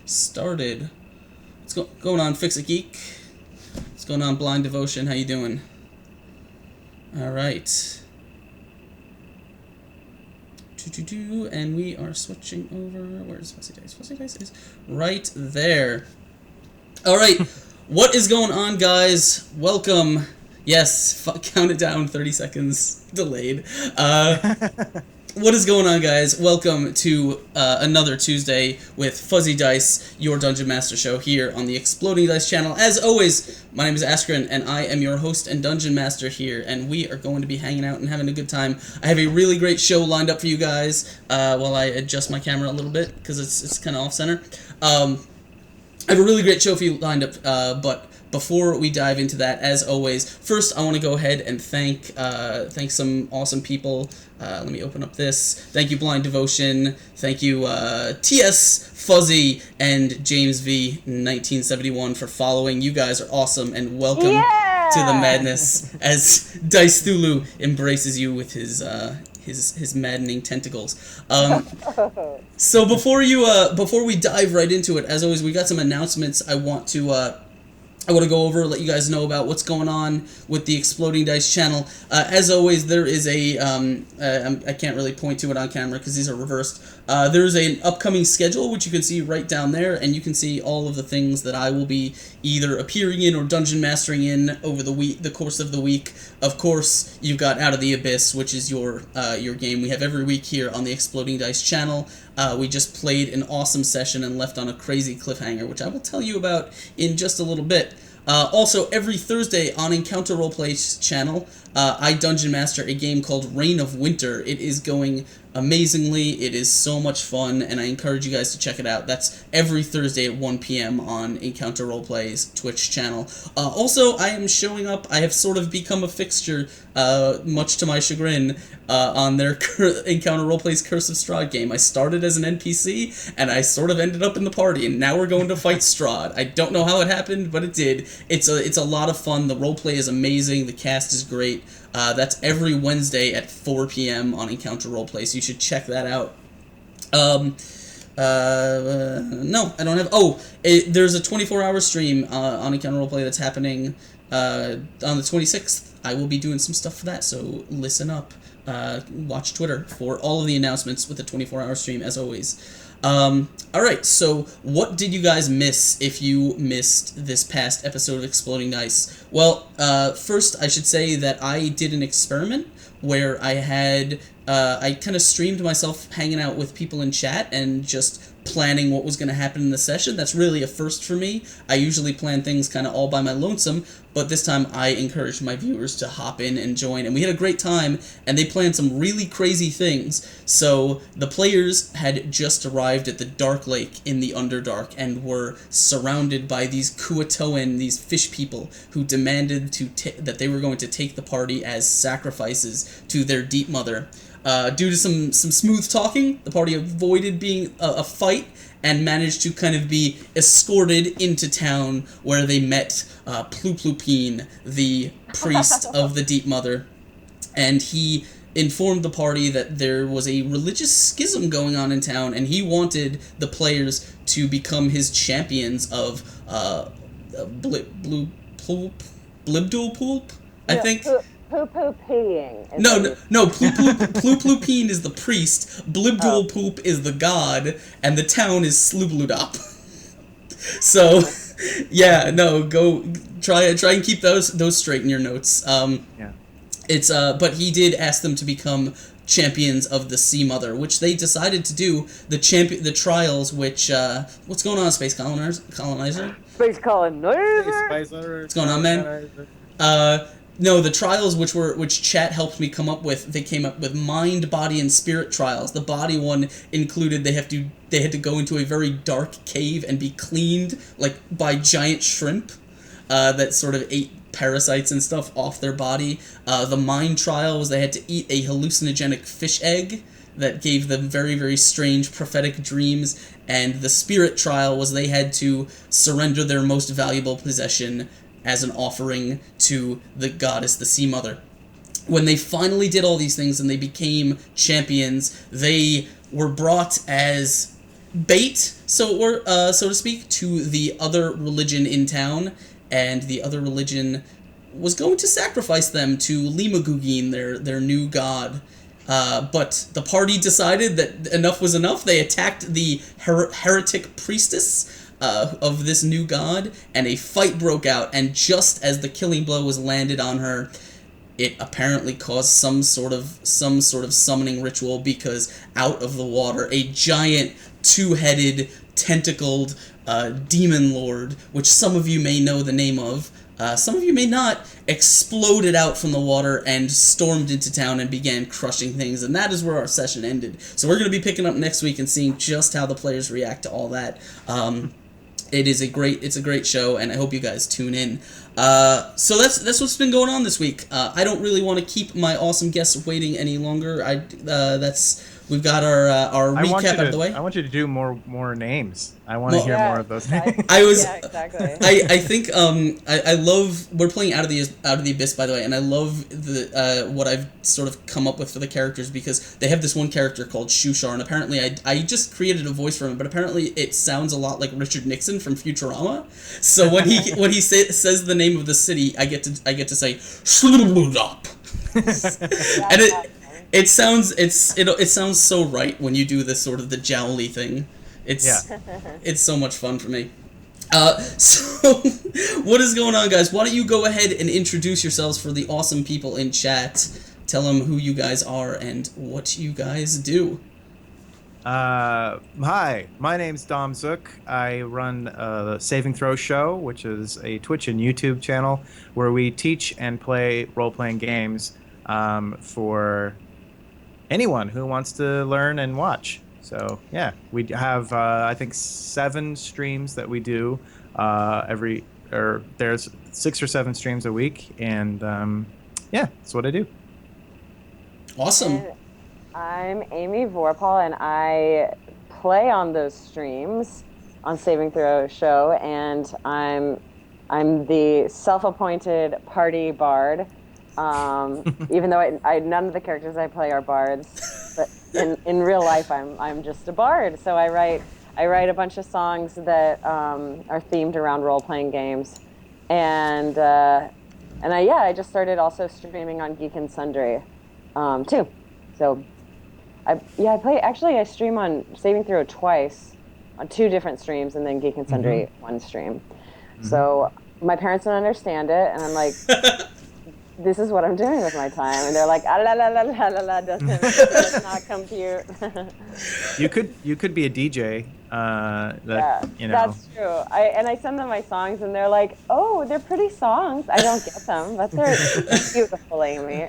started. What's going on, Fix It Geek? What's going on, Blind Devotion? How you doing? All right. And we are switching over. Where's Fuzzy Dice? Fuzzy Dice is right there. All right. What is going on, guys? Welcome. Yes, count it down. 30 seconds delayed. What is going on, guys? Welcome to another Tuesday with Fuzzy Dice, your Dungeon Master show here on the Exploding Dice channel. As always, my name is Askren, and I am your host and Dungeon Master here, and we are going to be hanging out and having a good time. I have a really great show lined up for you guys while I adjust my camera a little bit, because it's kind of off-center. I have a really great show for you lined up, but before we dive into that, as always, first I want to go ahead and thank some awesome people. Let me open up this. Thank you, Blind Devotion. Thank you, TS Fuzzy and James V 1971 for following. You guys are awesome, and welcome to the madness as Dice Thulu embraces you with his maddening tentacles. So before we dive right into it, as always, we got some announcements I want to go over, let you guys know about what's going on with the Exploding Dice channel. As always, there is I can't really point to it on camera because these are reversed. There's an upcoming schedule, which you can see right down there, and you can see all of the things that I will be either appearing in or dungeon mastering in over the course of the week. Of course, you've got Out of the Abyss, which is your game we have every week here on the Exploding Dice channel. We just played an awesome session and left on a crazy cliffhanger, which I will tell you about in just a little bit. Also, every Thursday on Encounter Roleplay's channel, I Dungeon Master a game called Reign of Winter. It is going amazingly. It is so much fun, and I encourage you guys to check it out. That's every Thursday at 1 p.m. on Encounter Roleplay's Twitch channel. Also, I am showing up. I have sort of become a fixture, much to my chagrin, on their Encounter Roleplay's Curse of Strahd game. I started as an NPC, and I sort of ended up in the party, and now we're going to fight Strahd. I don't know how it happened, but it did. It's a lot of fun. The roleplay is amazing. The cast is great. That's every Wednesday at 4 p.m. on Encounter Roleplay, so you should check that out. No, I don't have... there's a 24-hour stream on Encounter Roleplay that's happening on the 26th. I will be doing some stuff for that, so listen up. Watch Twitter for all of the announcements with the 24-hour stream, as always. Alright, so what did you guys miss if you missed this past episode of Exploding Dice? Well, first I should say that I did an experiment where I kind of streamed myself hanging out with people in chat and just planning what was going to happen in the session. That's really a first for me. I usually plan things kind of all by my lonesome, but this time I encouraged my viewers to hop in and join, and we had a great time, and they planned some really crazy things. So the players had just arrived at the Dark Lake in the Underdark and were surrounded by these Kuatoan, these fish people, who demanded that they were going to take the party as sacrifices to their Deep Mother. Due to some smooth talking, the party avoided being a fight and managed to kind of be escorted into town, where they met Plooploopeen, the priest of the Deep Mother, and he informed the party that there was a religious schism going on in town, and he wanted the players to become his champions of Blibdoolpoolp, I think. Poo-poo-peeing. No, Plooploopeen is the priest, Blibdoolpoolp is the god, and the town is Sloobloodop. So, yeah, no, go try and keep those straight in your notes. But he did ask them to become champions of the Sea Mother, which they decided to do. The trials, which what's going on, Space Colonizer? Space Colonizer. What's going on, man? No, the trials which chat helped me come up with, they came up with mind, body, and spirit trials. The body one included they had to go into a very dark cave and be cleaned by giant shrimp that sort of ate parasites and stuff off their body. The mind trial was they had to eat a hallucinogenic fish egg that gave them very, very strange prophetic dreams. And the spirit trial was they had to surrender their most valuable possession as an offering to the goddess, the Sea Mother. When they finally did all these things and they became champions, they were brought as bait, so to speak, to the other religion in town, and the other religion was going to sacrifice them to Limagugin, their new god. But the party decided that enough was enough. They attacked the heretic priestess of this new god, and a fight broke out. And just as the killing blow was landed on her, it apparently caused some sort of summoning ritual, because out of the water, a giant two-headed, tentacled demon lord, which some of you may know the name of, some of you may not, exploded out from the water and stormed into town and began crushing things, and that is where our session ended. So we're going to be picking up next week and seeing just how the players react to all that. It's a great show, and I hope you guys tune in. So that's what's been going on this week. I don't really want to keep my awesome guests waiting any longer. We've got our recap out of the way. I want you to do more names. I want to hear more of those names. Yeah, exactly. I think I love, we're playing Out of the Abyss, by the way, and I love the what I've sort of come up with for the characters, because they have this one character called Shushar, and apparently I just created a voice for him, but apparently it sounds a lot like Richard Nixon from Futurama. So when he says the name of the city, I get to say Sludop. And it sounds so right when you do this sort of the jowly thing. It's so much fun for me. So what is going on, guys? Why don't you go ahead and introduce yourselves for the awesome people in chat. Tell them who you guys are and what you guys do. Hi, my name's Dom Zook. I run the SavingThrowShow, which is a Twitch and YouTube channel where we teach and play role-playing games for anyone who wants to learn and watch. So yeah, we have I think 7 streams that we do there's 6 or 7 streams a week, and that's what I do. Awesome. And I'm Amy Vorpahl, and I play on those streams on SavingThrowShow, and I'm the self-appointed party bard. Even though none of the characters I play are bards, but in real life I'm just a bard. So I write a bunch of songs that are themed around role-playing games, and I just started also streaming on Geek and Sundry too. So I stream on Saving Throw twice on 2 different streams, and then Geek and Sundry one stream. Mm-hmm. So my parents don't understand it, and I'm like. This is what I'm doing with my time, and they're like, la la la la la la, does not compute. You could be a DJ. That's true. I send them my songs, and they're like, oh, they're pretty songs. I don't get them, but they're beautiful, Amy.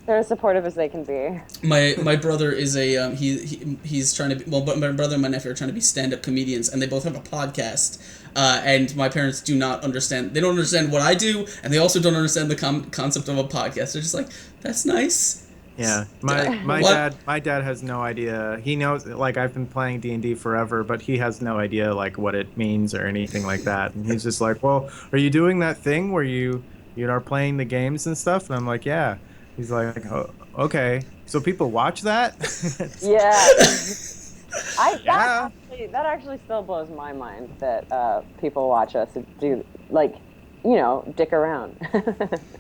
They're as supportive as they can be. My brother is a he's trying to be, but my brother and my nephew are trying to be stand-up comedians, and they both have a podcast. And my parents do not understand. They don't understand what I do, and they also don't understand the concept of a podcast. They're just like, that's nice. Yeah, my dad has no idea. He knows, like, I've been playing D&D forever, but he has no idea like what it means or anything like that. And he's just like, well, are you doing that thing where you are playing the games and stuff? And I'm like, yeah. He's like, oh, okay. So people watch that? Yeah. That actually still blows my mind that people watch us do, like, dick around.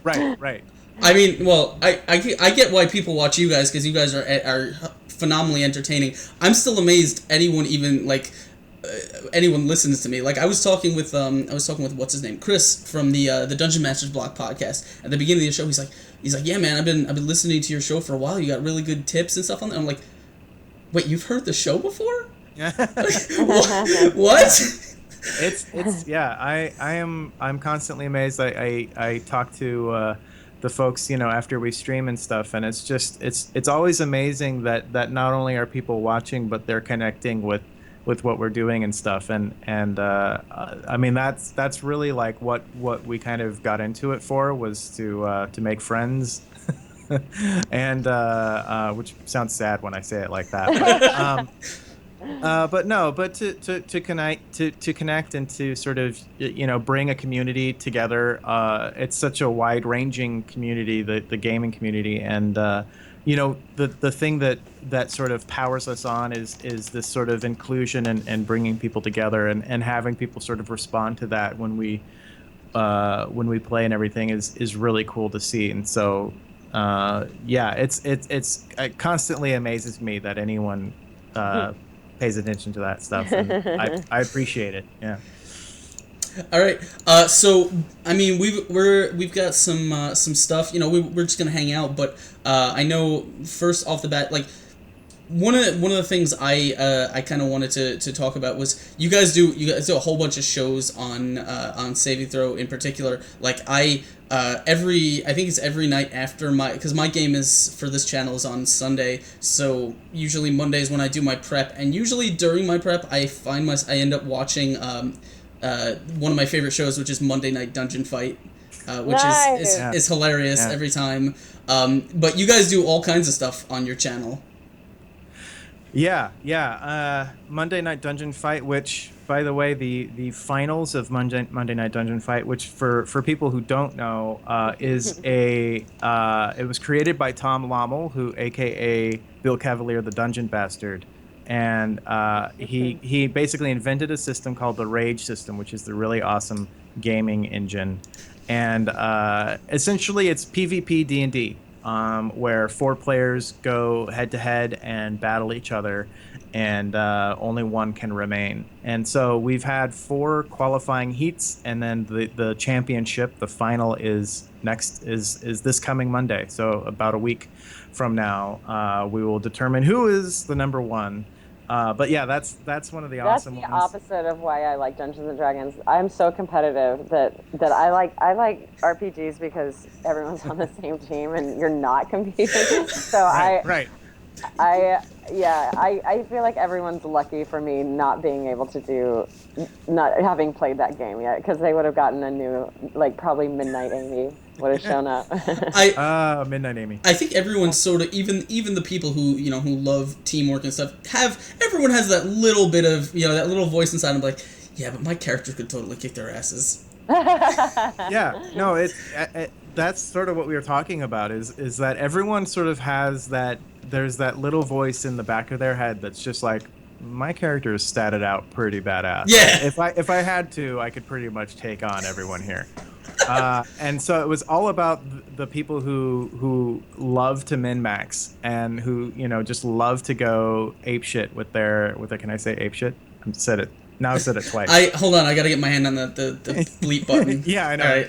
Right. I mean, well, I get why people watch you guys, because you guys are phenomenally entertaining. I'm still amazed anyone even anyone listens to me. Like, I was talking with what's his name, Chris from the Dungeon Masters Block podcast. At the beginning of the show, he's like, yeah, man, I've been listening to your show for a while. You got really good tips and stuff on there. I'm like, wait, you've heard the show before? What? It's yeah. I'm constantly amazed. I talk to the folks, after we stream and stuff, and it's just it's always amazing that not only are people watching, but they're connecting with what we're doing and stuff, and I mean that's really like what we kind of got into it for, was to make friends. And which sounds sad when I say it like that, but to connect and to sort of bring a community together. It's such a wide-ranging community, the gaming community, and the thing that sort of powers us on is this sort of inclusion and bringing people together and having people sort of respond to that when we play and everything is really cool to see. And so it constantly amazes me that anyone pays attention to that stuff, and I appreciate it. Yeah. All right. So I mean, we've got some stuff. We're just gonna hang out, but I know first off the bat, like one of the things I kind of wanted to talk about was you guys do a whole bunch of shows on Saving Throw in particular. Like I think it's every night after because my game is for this channel is on Sunday, so usually Mondays when I do my prep, and usually during my prep I end up watching one of my favorite shows, which is Monday Night Dungeon Fight, which is hilarious every time. But you guys do all kinds of stuff on your channel. Yeah. Monday Night Dungeon Fight, which, by the way, the finals of Monday Night Dungeon Fight, which for people who don't know, is it was created by Tom Lommel, who, aka Bill Cavalier, the Dungeon Bastard. And he basically invented a system called the Rage system, which is the really awesome gaming engine. And essentially it's PvP D&D, where 4 players go head-to-head and battle each other, and only one can remain. And so we've had 4 qualifying heats, and then the championship, the final, is this coming Monday. So about a week from now, we will determine who is the number 1. But yeah, that's one of the awesome ones. That's the opposite of why I like Dungeons and Dragons. I'm so competitive that I like RPGs because everyone's on the same team and you're not competing. So right. I feel like everyone's lucky for me not having played that game yet, because they would have gotten a new, like, probably Midnight Amy would have shown up. Midnight Amy. I think everyone's sort of, even the people who love teamwork and stuff, everyone has that little bit of, that little voice inside them, like, yeah, but my character could totally kick their asses. Yeah, no, that's sort of what we were talking about, is that everyone sort of has that. There's that little voice in the back of their head that's just like, my character is statted out pretty badass. Yeah. If I had to, I could pretty much take on everyone here. And so it was all about the people who love to min-max and who just love to go apeshit with their can I say apeshit? I've said it twice. Hold on, I gotta get my hand on the bleep button. Yeah, I know.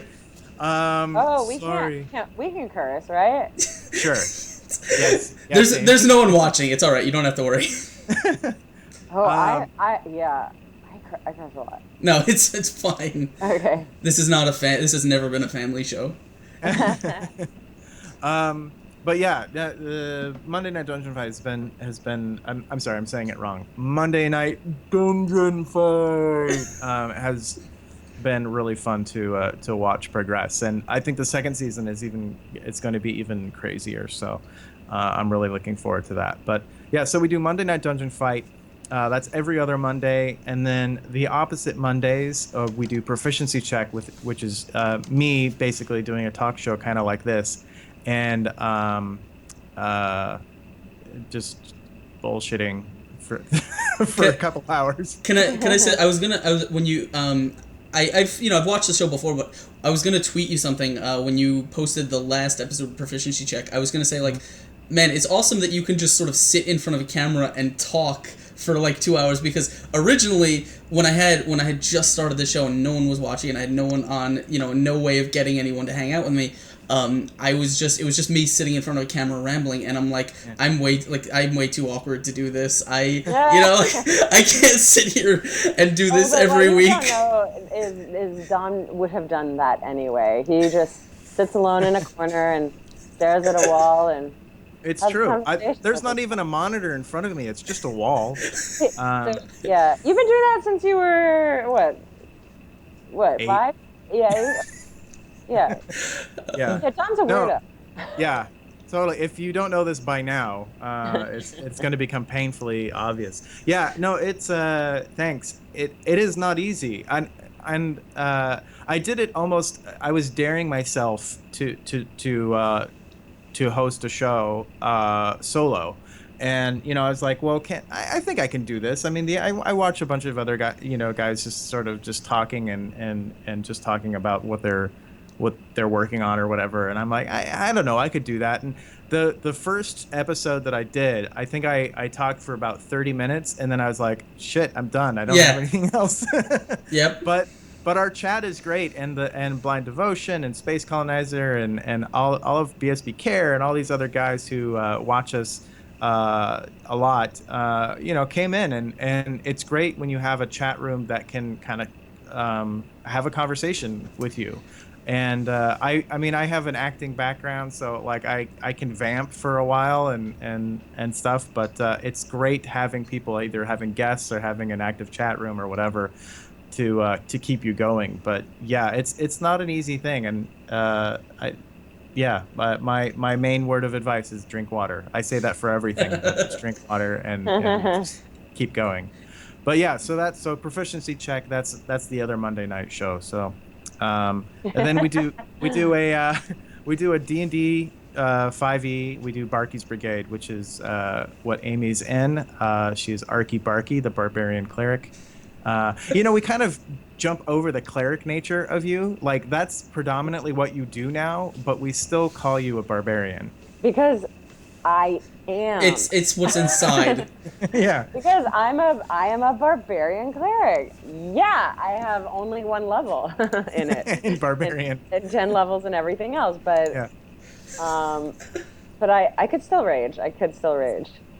All right. We can curse, right? Sure. Yes. There's no one watching. It's all right. You don't have to worry. I curse a lot. No, it's fine. Okay. This is not This has never been a family show. But yeah, Monday Night Dungeon Fight has been. I'm sorry, I'm saying it wrong. Monday Night Dungeon Fight has been really fun to watch progress, and I think the second season it's going to be even crazier. So I'm really looking forward to that. But yeah, so we do Monday Night Dungeon Fight. That's every other Monday, and then the opposite Mondays we do Proficiency Check, which is me basically doing a talk show kind of like this, and just bullshitting for a couple hours. Can I say I've watched the show before, but I was gonna tweet you something when you posted the last episode of Proficiency Check. I was gonna say, like, man, it's awesome that you can just sort of sit in front of a camera and talk for like 2 hours, because originally when I had just started the show and no one was watching and I had no one on, no way of getting anyone to hang out with me, it was just me sitting in front of a camera rambling, and I'm like, I'm way too awkward to do this. I can't sit here and do this every week. What you don't know is Don would have done that anyway. He just sits alone in a corner and stares at a wall and. It's true. There's not even a monitor in front of me. It's just a wall. Yeah, you've been doing that since you were what? 8? 5? Yeah. Yeah. Yeah. Don's a weirdo. Yeah, totally. If you don't know this by now, it's going to become painfully obvious. Yeah. No, it's thanks. It is not easy. And I did it almost. I was daring myself to to host a show solo. And I was like, well, I think I can do this. I mean, I watch a bunch of other guys just sort of just talking and just talking about what they're working on or whatever. And I'm like, I don't know, I could do that. And the first episode that I did, I think I talked for about 30 minutes, and then I was like, shit, I'm done. I don't have anything else. Yep. But our chat is great, and Blind Devotion and Space Colonizer and all of BSB Care and all these other guys who watch us a lot, came in, and it's great when you have a chat room that can kind of have a conversation with you. And I mean, I have an acting background, so like I can vamp for a while and stuff, but it's great having people, either having guests or having an active chat room or whatever, to keep you going. But yeah, it's not an easy thing, and my main word of advice is drink water. I say that for everything, but just drink water and just keep going. But yeah, so proficiency check. That's the other Monday night show. So, and then we do a D&D 5e. We do Barky's Brigade, which is what Amy's in. She's Arky Barky, the barbarian cleric. We kind of jump over the cleric nature of you. Like, that's predominantly what you do now, but we still call you a barbarian. Because I am. It's what's inside. Yeah. Because I am a barbarian cleric. Yeah, I have only one level in it. In barbarian. And 10 levels and everything else, but yeah. But I could still rage.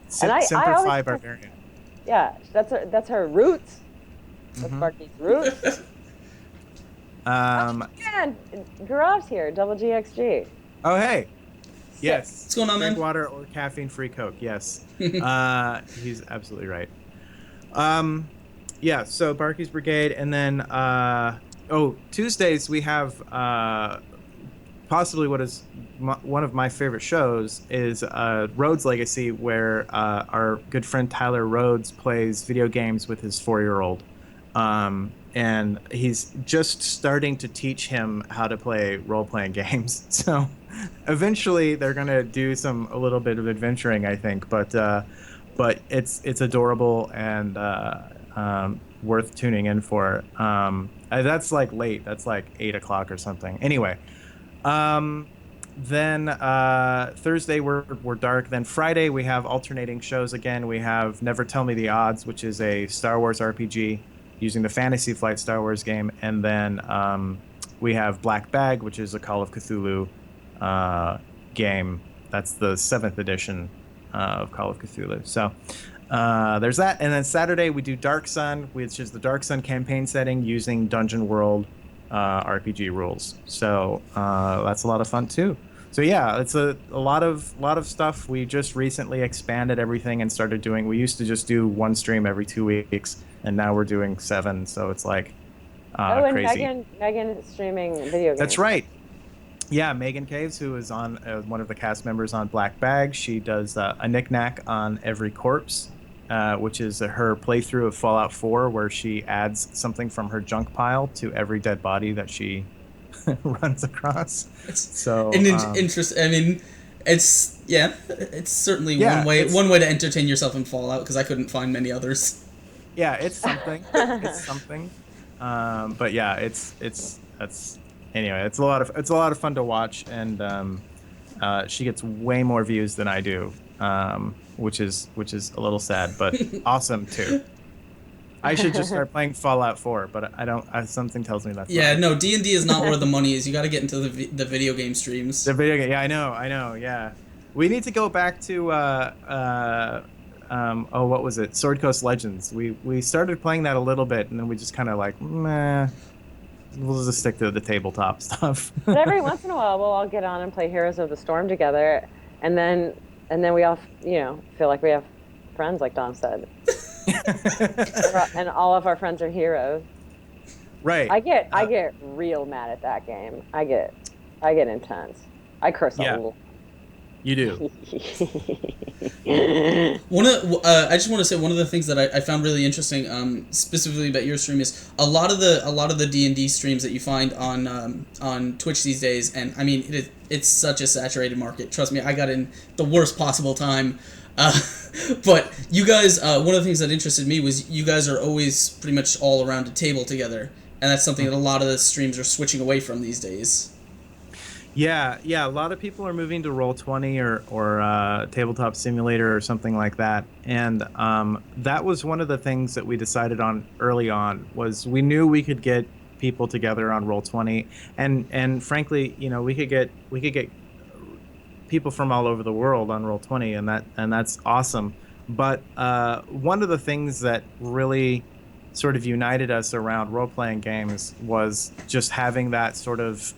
Semper Fi barbarian. Yeah, that's her roots. That's Barky's roots. Man, Gaurav's here. Double GXG. Oh, hey. Yes. What's going on, man? Drink water or caffeine-free Coke. Yes. He's absolutely right. Yeah. So Barky's Brigade, and then Tuesdays we have possibly what is one of my favorite shows is Rhodes Legacy, where our good friend Tyler Rhodes plays video games with his 4-year-old. And he's just starting to teach him how to play role-playing games. So eventually they're going to do a little bit of adventuring, I think. But it's adorable and worth tuning in for. That's like late. That's like 8 o'clock or something. Anyway, then Thursday we're dark. Then Friday we have alternating shows again. We have Never Tell Me the Odds, which is a Star Wars RPG using the Fantasy Flight Star Wars game, and then we have Black Bag, which is a Call of Cthulhu game. That's the 7th edition of Call of Cthulhu. So there's that, and then Saturday we do Dark Sun, which is the Dark Sun campaign setting using Dungeon World RPG rules. So that's a lot of fun too. So yeah, it's a lot of stuff. We just recently expanded everything and started doing. We used to just do one stream every 2 weeks, and now we're doing 7. So it's like and crazy. Megan is streaming video games. That's right. Yeah, Megan Caves, who is on one of the cast members on Black Bag, she does a knick-knack on every corpse, which is her playthrough of Fallout 4, where she adds something from her junk pile to every dead body that she runs across. So interest. I mean, it's certainly one way to entertain yourself in Fallout, because I couldn't find many others. Yeah, it's something. It's something. But yeah, anyway, it's a lot of fun to watch, and she gets way more views than I do, which is a little sad, but awesome too. I should just start playing Fallout 4, but I don't. Something tells me that's no. D&D is not where the money is. You got to get into the video game streams. The video game, yeah, I know, yeah. We need to go back to what was it? Sword Coast Legends. We started playing that a little bit, and then we just kind of like, meh. We'll just stick to the tabletop stuff. But every once in a while, we'll all get on and play Heroes of the Storm together, and then we all, feel like we have friends, like Dom said. And all of our friends are heroes. Right. I get real mad at that game. I get intense. I curse a little. You do. I just want to say one of the things that I found really interesting, specifically about your stream, is a lot of the D&D streams that you find on Twitch these days, and I mean it's such a saturated market. Trust me, I got in the worst possible time. But you guys, one of the things that interested me was you guys are always pretty much all around a table together, and that's something that a lot of the streams are switching away from these days. Yeah. A lot of people are moving to Roll20 or Tabletop Simulator or something like that, and that was one of the things that we decided on early on. Was we knew we could get people together on Roll20, and frankly, we could get people from all over the world on Roll20, and that's awesome. But one of the things that really sort of united us around role-playing games was just having that sort of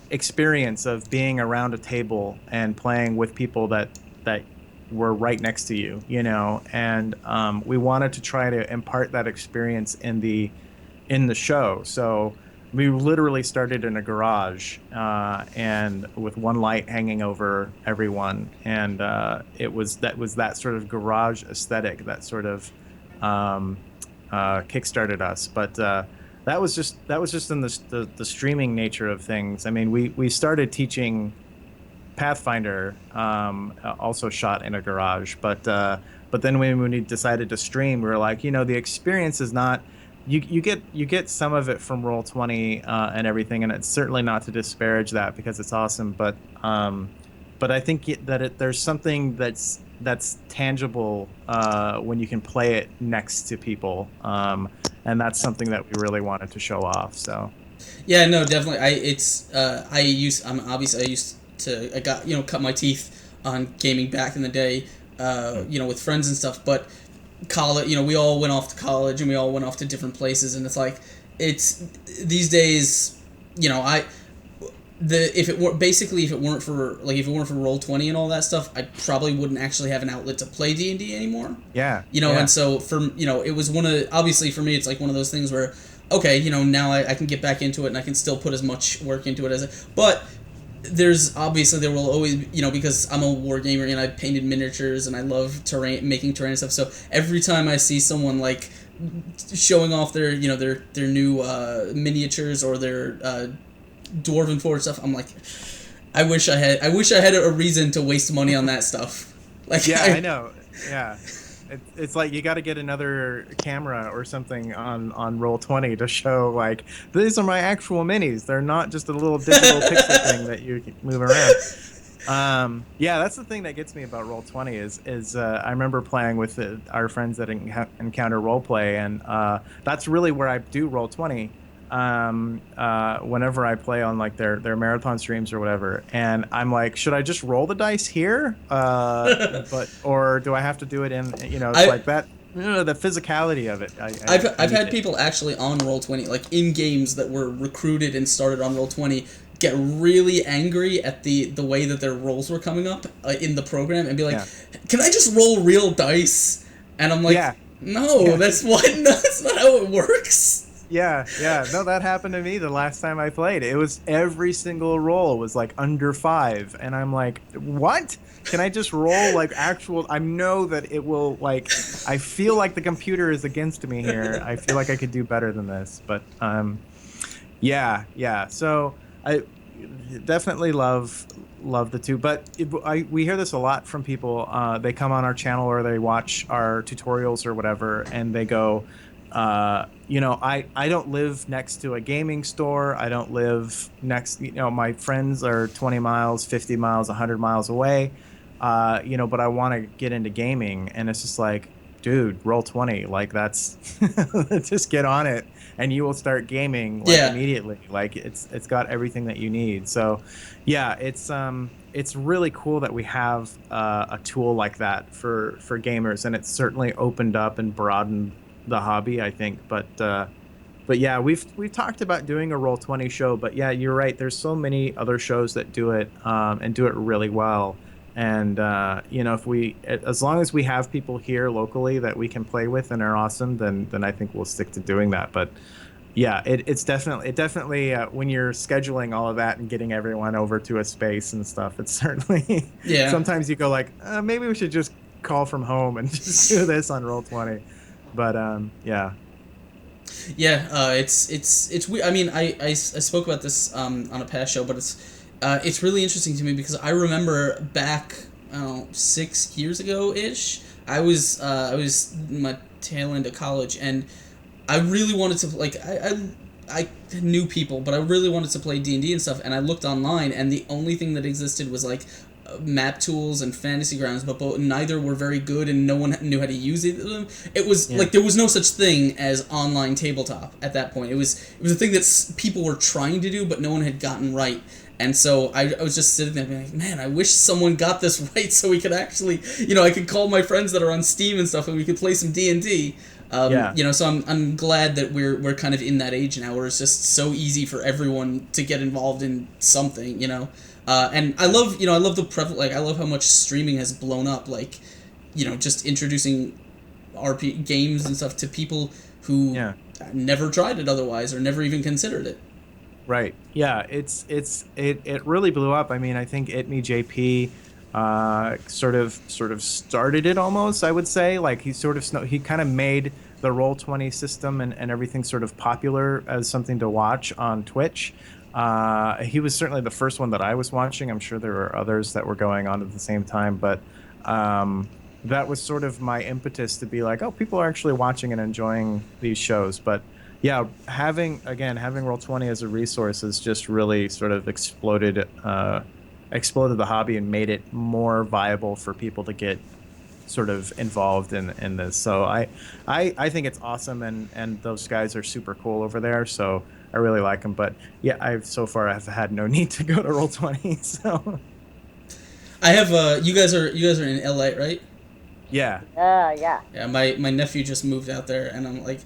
experience of being around a table and playing with people that were right next to you, and we wanted to try to impart that experience in the show. So we literally started in a garage, and with one light hanging over everyone, and it was that sort of garage aesthetic that sort of kickstarted us. But that was just in the streaming nature of things. I mean, we started teaching Pathfinder, also shot in a garage, but then when we decided to stream, we were like, the experience is not. You get some of it from Roll20 and everything, and it's certainly not to disparage that because it's awesome. But I think there's something that's tangible when you can play it next to people, and that's something that we really wanted to show off. So yeah, no, definitely. I used to cut my teeth on gaming back in the day, with friends and stuff, but college, we all went off to college and we all went off to different places, and it's like these days, if it weren't for Roll20 and all that stuff, I probably wouldn't actually have an outlet to play D&D anymore. Yeah. And so it was obviously for me, it's like one of those things where, okay, now I can get back into it and I can still put as much work into it but there will always, because I'm a war gamer and I painted miniatures and I love making terrain and stuff. So every time I see someone like showing off their new miniatures or their dwarven forge stuff, I'm like, I wish I had a reason to waste money on that stuff. Like, yeah, I know. Yeah. It's like you got to get another camera or something on Roll20 to show, like, these are my actual minis. They're not just a little digital pixel thing that you can move around. Yeah, that's the thing that gets me about Roll20 is I remember playing with our friends that encounter roleplay, and that's really where I do Roll20. Whenever I play on like their marathon streams or whatever, and I'm like, should I just roll the dice here, or do I have to do it in like that, the physicality of it. I've had people actually on Roll20, like in games that were recruited and started on Roll20, get really angry at the way that their rolls were coming up in the program and be like, can I just roll real dice? And I'm like, no, that's not how it works. Yeah, no, that happened to me the last time I played. It was every single roll was like under 5, and I'm like, what? Can I just roll like actual? I know that it will, like, I feel like the computer is against me here. I feel like I could do better than this, but yeah. So I definitely love the two, but we hear this a lot from people. They come on our channel or they watch our tutorials or whatever, and they go, I don't live next to a gaming store. I don't live next, my friends are 20 miles, 50 miles, 100 miles away, but I want to get into gaming. And it's just like, dude, Roll20, like that's, just get on it and you will start gaming immediately. Like it's got everything that you need. So yeah, it's really cool that we have a tool like that for gamers, and it's certainly opened up and broadened the hobby, I think. But yeah, we've talked about doing a Roll20 show, but yeah, you're right, there's so many other shows that do it and do it really well. And as long as we have people here locally that we can play with and are awesome, then I think we'll stick to doing that. But Yeah, it's definitely when you're scheduling all of that and getting everyone over to a space and stuff, it's certainly Yeah. sometimes you go like, maybe we should just call from home and just do this on Roll20. But yeah. Yeah, it's weird. I mean, I spoke about this on a past show, but it's really interesting to me because I remember back, I don't know, 6 years ago ish. I was in my tail end of college, and I really wanted to like I knew people, but I really wanted to play D&D and stuff, and I looked online, and the only thing that existed was like map tools and fantasy grounds, but neither were very good, and no one knew how to use either of them. It was like there was no such thing as online tabletop at that point. It was a thing that people were trying to do, but no one had gotten right. And so I was just sitting there being like, man, I wish someone got this right so we could actually, I could call my friends that are on Steam and stuff, and we could play some D&D. So I'm glad that we're kind of in that age now where it's just so easy for everyone to get involved in something, and I love I love how much streaming has blown up, like, just introducing RP games and stuff to people who never tried it otherwise or never even considered it. Right. Yeah. It really blew up. I mean, I think Itme JP sort of started it almost. I would say like he kind of made the Roll20 system and everything sort of popular as something to watch on Twitch. He was certainly the first one that I was watching. I'm sure there were others that were going on at the same time, but that was sort of my impetus to be like, oh, people are actually watching and enjoying these shows. But yeah, having Roll20 as a resource has just really sort of exploded the hobby and made it more viable for people to get sort of involved in this. So I think it's awesome, and those guys are super cool over there. So I really like them. But yeah, I've had no need to go to Roll20. So I have you guys are in LA, right? Yeah. Yeah. Yeah, my nephew just moved out there, and I'm like,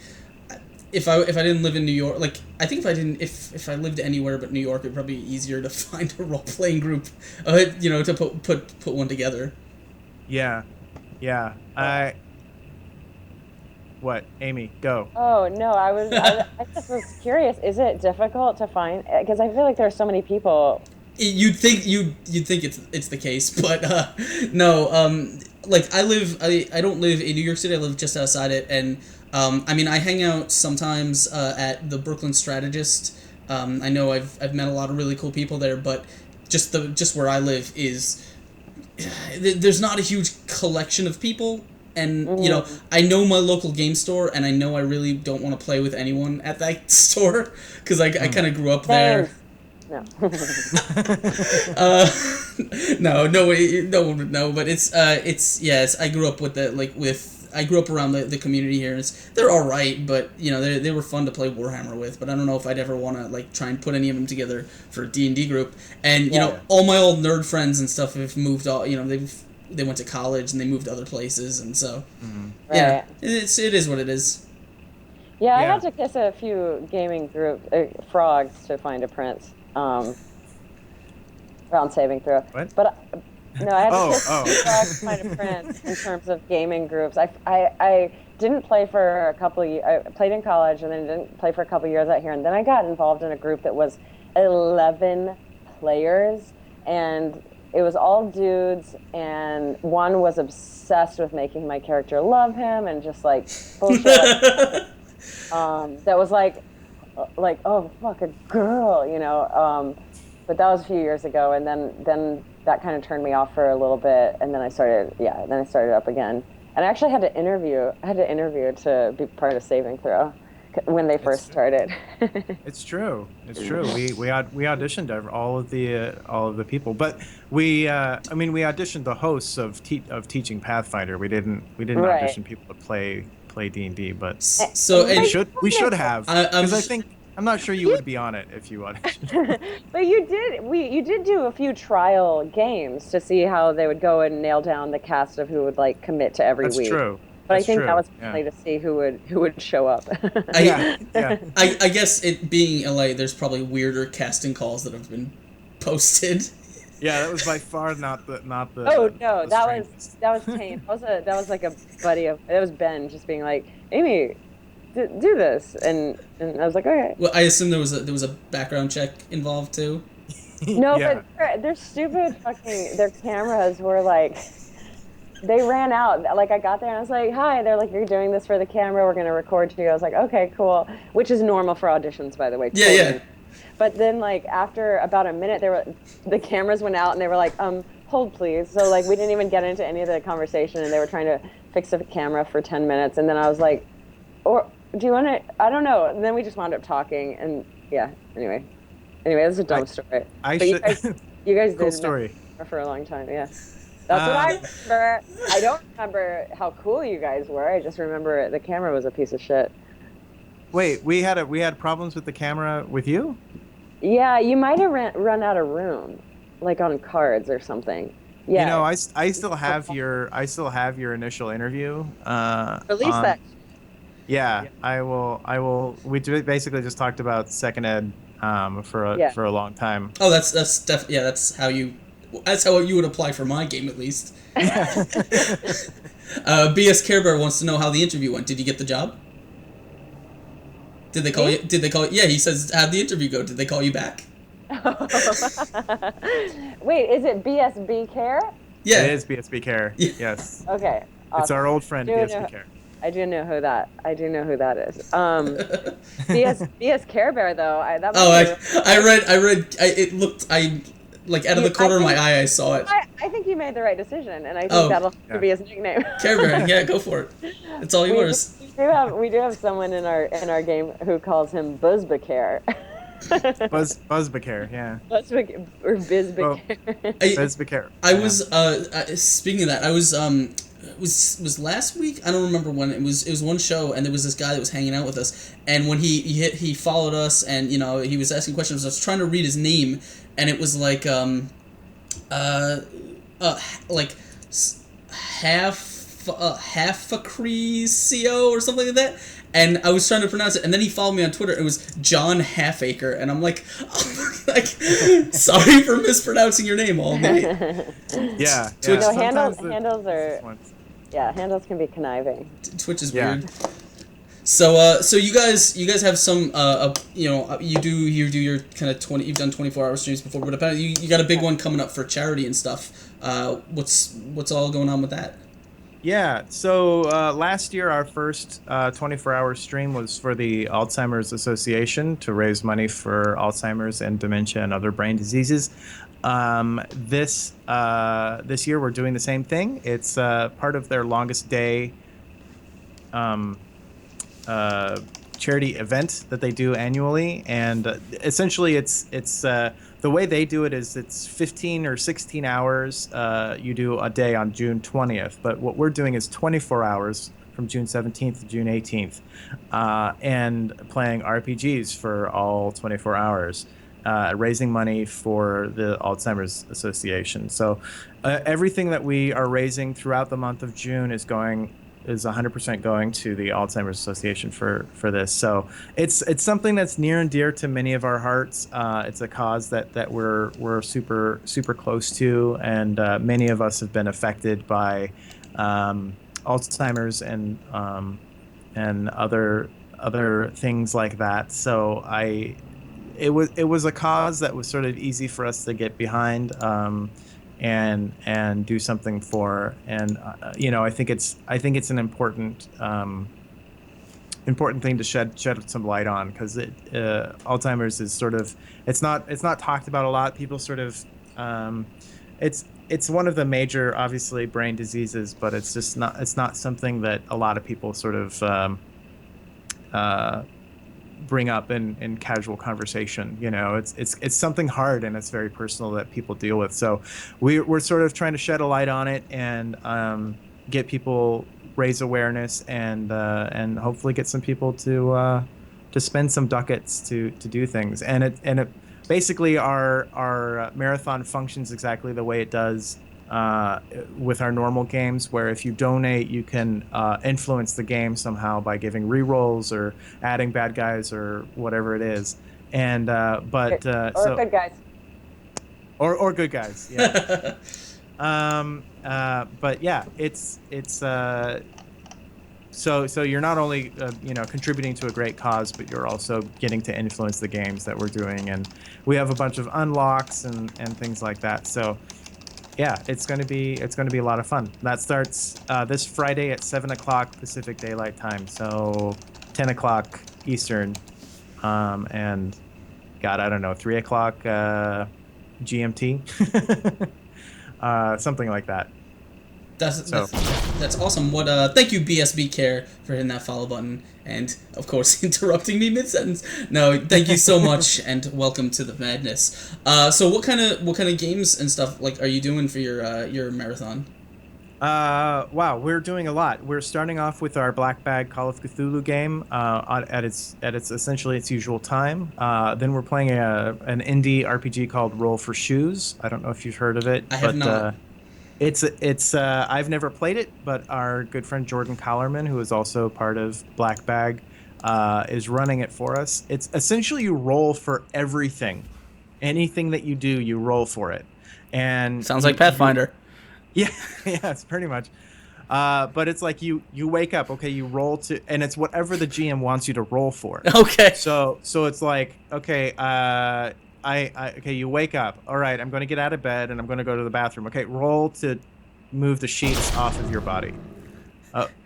if I didn't live in New York, like I think if I lived anywhere but New York, it'd probably be easier to find a role playing group, to put one together. Yeah. What, Amy? Go. Oh no, I just was curious. Is it difficult to find? Because I feel like there are so many people. You'd think it's the case, but no. Like I don't live in New York City. I live just outside it, and I mean I hang out sometimes at the Brooklyn Strategist. I know I've met a lot of really cool people there, but just where I live is there's not a huge collection of people. And, I know my local game store, and I know I really don't want to play with anyone at that store, because I kind of grew up there. No. No one would know, but yes, I grew up I grew up around the community here, and they're all right, but, they were fun to play Warhammer with, but I don't know if I'd ever want to, try and put any of them together for a D&D group. And, all my old nerd friends and stuff have moved all, they went to college and they moved to other places, and so Right. it is what it is. Yeah, I had to kiss a few gaming group frogs to find a prince around Saving Throw. What? But no, I had to kiss a few frogs to find a prince in terms of gaming groups. I didn't play for a couple of years. I played in college and then didn't play for a couple of years out here, and then I got involved in a group that was 11 players, and it was all dudes, and one was obsessed with making my character love him and just like bullshit. That was like oh fuck, a girl, but that was a few years ago, and then that kind of turned me off for a little bit, and then I started up again, and I actually had to interview to be part of Saving Throw when they first started. It's true. We auditioned all of the people, but we auditioned the hosts of teaching Pathfinder. We didn't Right. audition people to play D&D, but So we should have, because I'm not sure you would be on it if you auditioned. But you did do a few trial games to see how they would go and nail down the cast of who would commit to every week. That's true. But I think that was mainly to see who would show up. I guess it being LA, there's probably weirder casting calls that have been posted. Yeah, that was by far not the. Oh no, that was Tane. That was like a buddy of. It was Ben just being like, Amy, do this, and I was like, okay. Well, I assume there was a background check involved too. No, Yeah. but their stupid fucking their cameras were like they ran out. Like I got there and I was like, "Hi." They're like, "You're doing this for the camera. We're gonna record you." I was like, "Okay, cool." Which is normal for auditions, by the way. Yeah, Totally. yeah. But then like after about a minute, the cameras went out and they were like, hold please." So like we didn't even get into any of the conversation and they were trying to fix the camera for 10 minutes and then I was like, "Or do you want to?" I don't know. And then we just wound up talking and yeah. Anyway, this is a dumb story. I But should. you guys Cool did story. for a long time. Yeah. That's what I remember. I don't remember how cool you guys were. I just remember the camera was a piece of shit. Wait, we had problems with the camera with you? Yeah, you might have run out of room, like on cards or something. Yeah. You know, I still have your initial interview. Release that. Yeah, I will. We basically just talked about second ed for a long time. Oh, that's how you would apply for my game at least. BS Care Bear wants to know how the interview went. Did you get the job? Did they call you? Did they call you? Yeah, he says, how'd the interview go? Did they call you back? Wait, is it BSB Care? Yeah. It is BSB Care. Yeah. Yes. Okay. Awesome. It's our old friend BSB Care. I do know who that is. BS Care Bear though. It looked like out of the corner of my eye I saw it. I think you made the right decision, and I think that'll be his nickname. Care Bear, yeah, go for it. It's all yours. We do have someone in our game who calls him Buzzbacare. Buzzbacare, yeah. Or Bizbacare. Buzzbacare. I was speaking of that. I was was last week. I don't remember when it was. It was one show, and there was this guy that was hanging out with us. And when he followed us, and he was asking questions. I was trying to read his name, and it was like half a Creasio or something like that. And I was trying to pronounce it, and then he followed me on Twitter. It was John Halfacre, and I'm like, sorry for mispronouncing your name, all night. Yeah. Twitch, handles can be conniving. Twitch is weird. So you guys have some you do your kind of you've done 24-hour streams before, but apparently you got a big one coming up for charity and stuff. What's all going on with that? Yeah, so last year our first 24-hour stream was for the Alzheimer's Association to raise money for Alzheimer's and dementia and other brain diseases. This year we're doing the same thing. It's part of their longest day charity event that they do annually, and essentially it's the way they do it is it's 15 or 16 hours. You do a day on June 20th, but what we're doing is 24 hours from June 17th to June 18th, and playing RPGs for all 24 hours, raising money for the Alzheimer's Association. So everything that we are raising throughout the month of June is 100% going to the Alzheimer's Association for this. So it's something that's near and dear to many of our hearts. It's a cause that we're super close to, and many of us have been affected by Alzheimer's and other things like that. So it was a cause that was sort of easy for us to get behind. And do something for, and I think it's an important thing to shed some light on, because Alzheimer's is sort of it's not talked about a lot. People sort of it's one of the major, obviously, brain diseases, but it's not something that a lot of people sort of bring up in casual conversation. It's something hard, and it's very personal that people deal with. So we're sort of trying to shed a light on it and get people, raise awareness, and hopefully get some people to spend some ducats to do things. And it basically our marathon functions exactly the way it does with our normal games, where if you donate, you can influence the game somehow by giving rerolls or adding bad guys or whatever it is. And good guys. Or good guys, yeah. But yeah, it's So you're not only contributing to a great cause, but you're also getting to influence the games that we're doing, and we have a bunch of unlocks and things like that. So yeah, it's going to be a lot of fun. That starts this Friday at 7 o'clock Pacific Daylight Time, so 10 o'clock Eastern, and God, I don't know, 3 o'clock GMT, something like that. That's awesome. Thank you, BSB Care, for hitting that follow button and, of course, interrupting me mid-sentence. No, thank you so much, and welcome to the madness. So what kind of games and stuff are you doing for your marathon? Wow, we're doing a lot. We're starting off with our Black Bag Call of Cthulhu game at its essentially its usual time. Then we're playing an indie RPG called Roll for Shoes. I don't know if you've heard of it. I have not. It's I've never played it, but our good friend Jordan Collerman, who is also part of Black Bag, is running it for us. It's essentially you roll for everything. Anything that you do, you roll for it. And sounds like Pathfinder. Yeah, it's pretty much. But it's like you wake up, okay, you roll and it's whatever the GM wants you to roll for. Okay. So it's like, okay, okay, you wake up. All right, I'm going to get out of bed and I'm going to go to the bathroom. Okay, roll to move the sheets off of your body.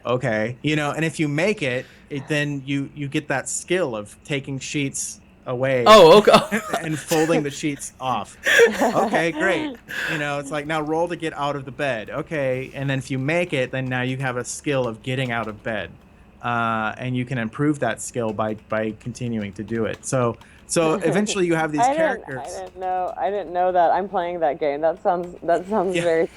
Okay, and if you make it, then you get that skill of taking sheets away. Oh, okay. And folding the sheets off. Okay, great. It's like, now roll to get out of the bed. Okay, and then if you make it, then now you have a skill of getting out of bed. And you can improve that skill by continuing to do it. So eventually you have these characters. I didn't know that. I'm playing that game. That sounds very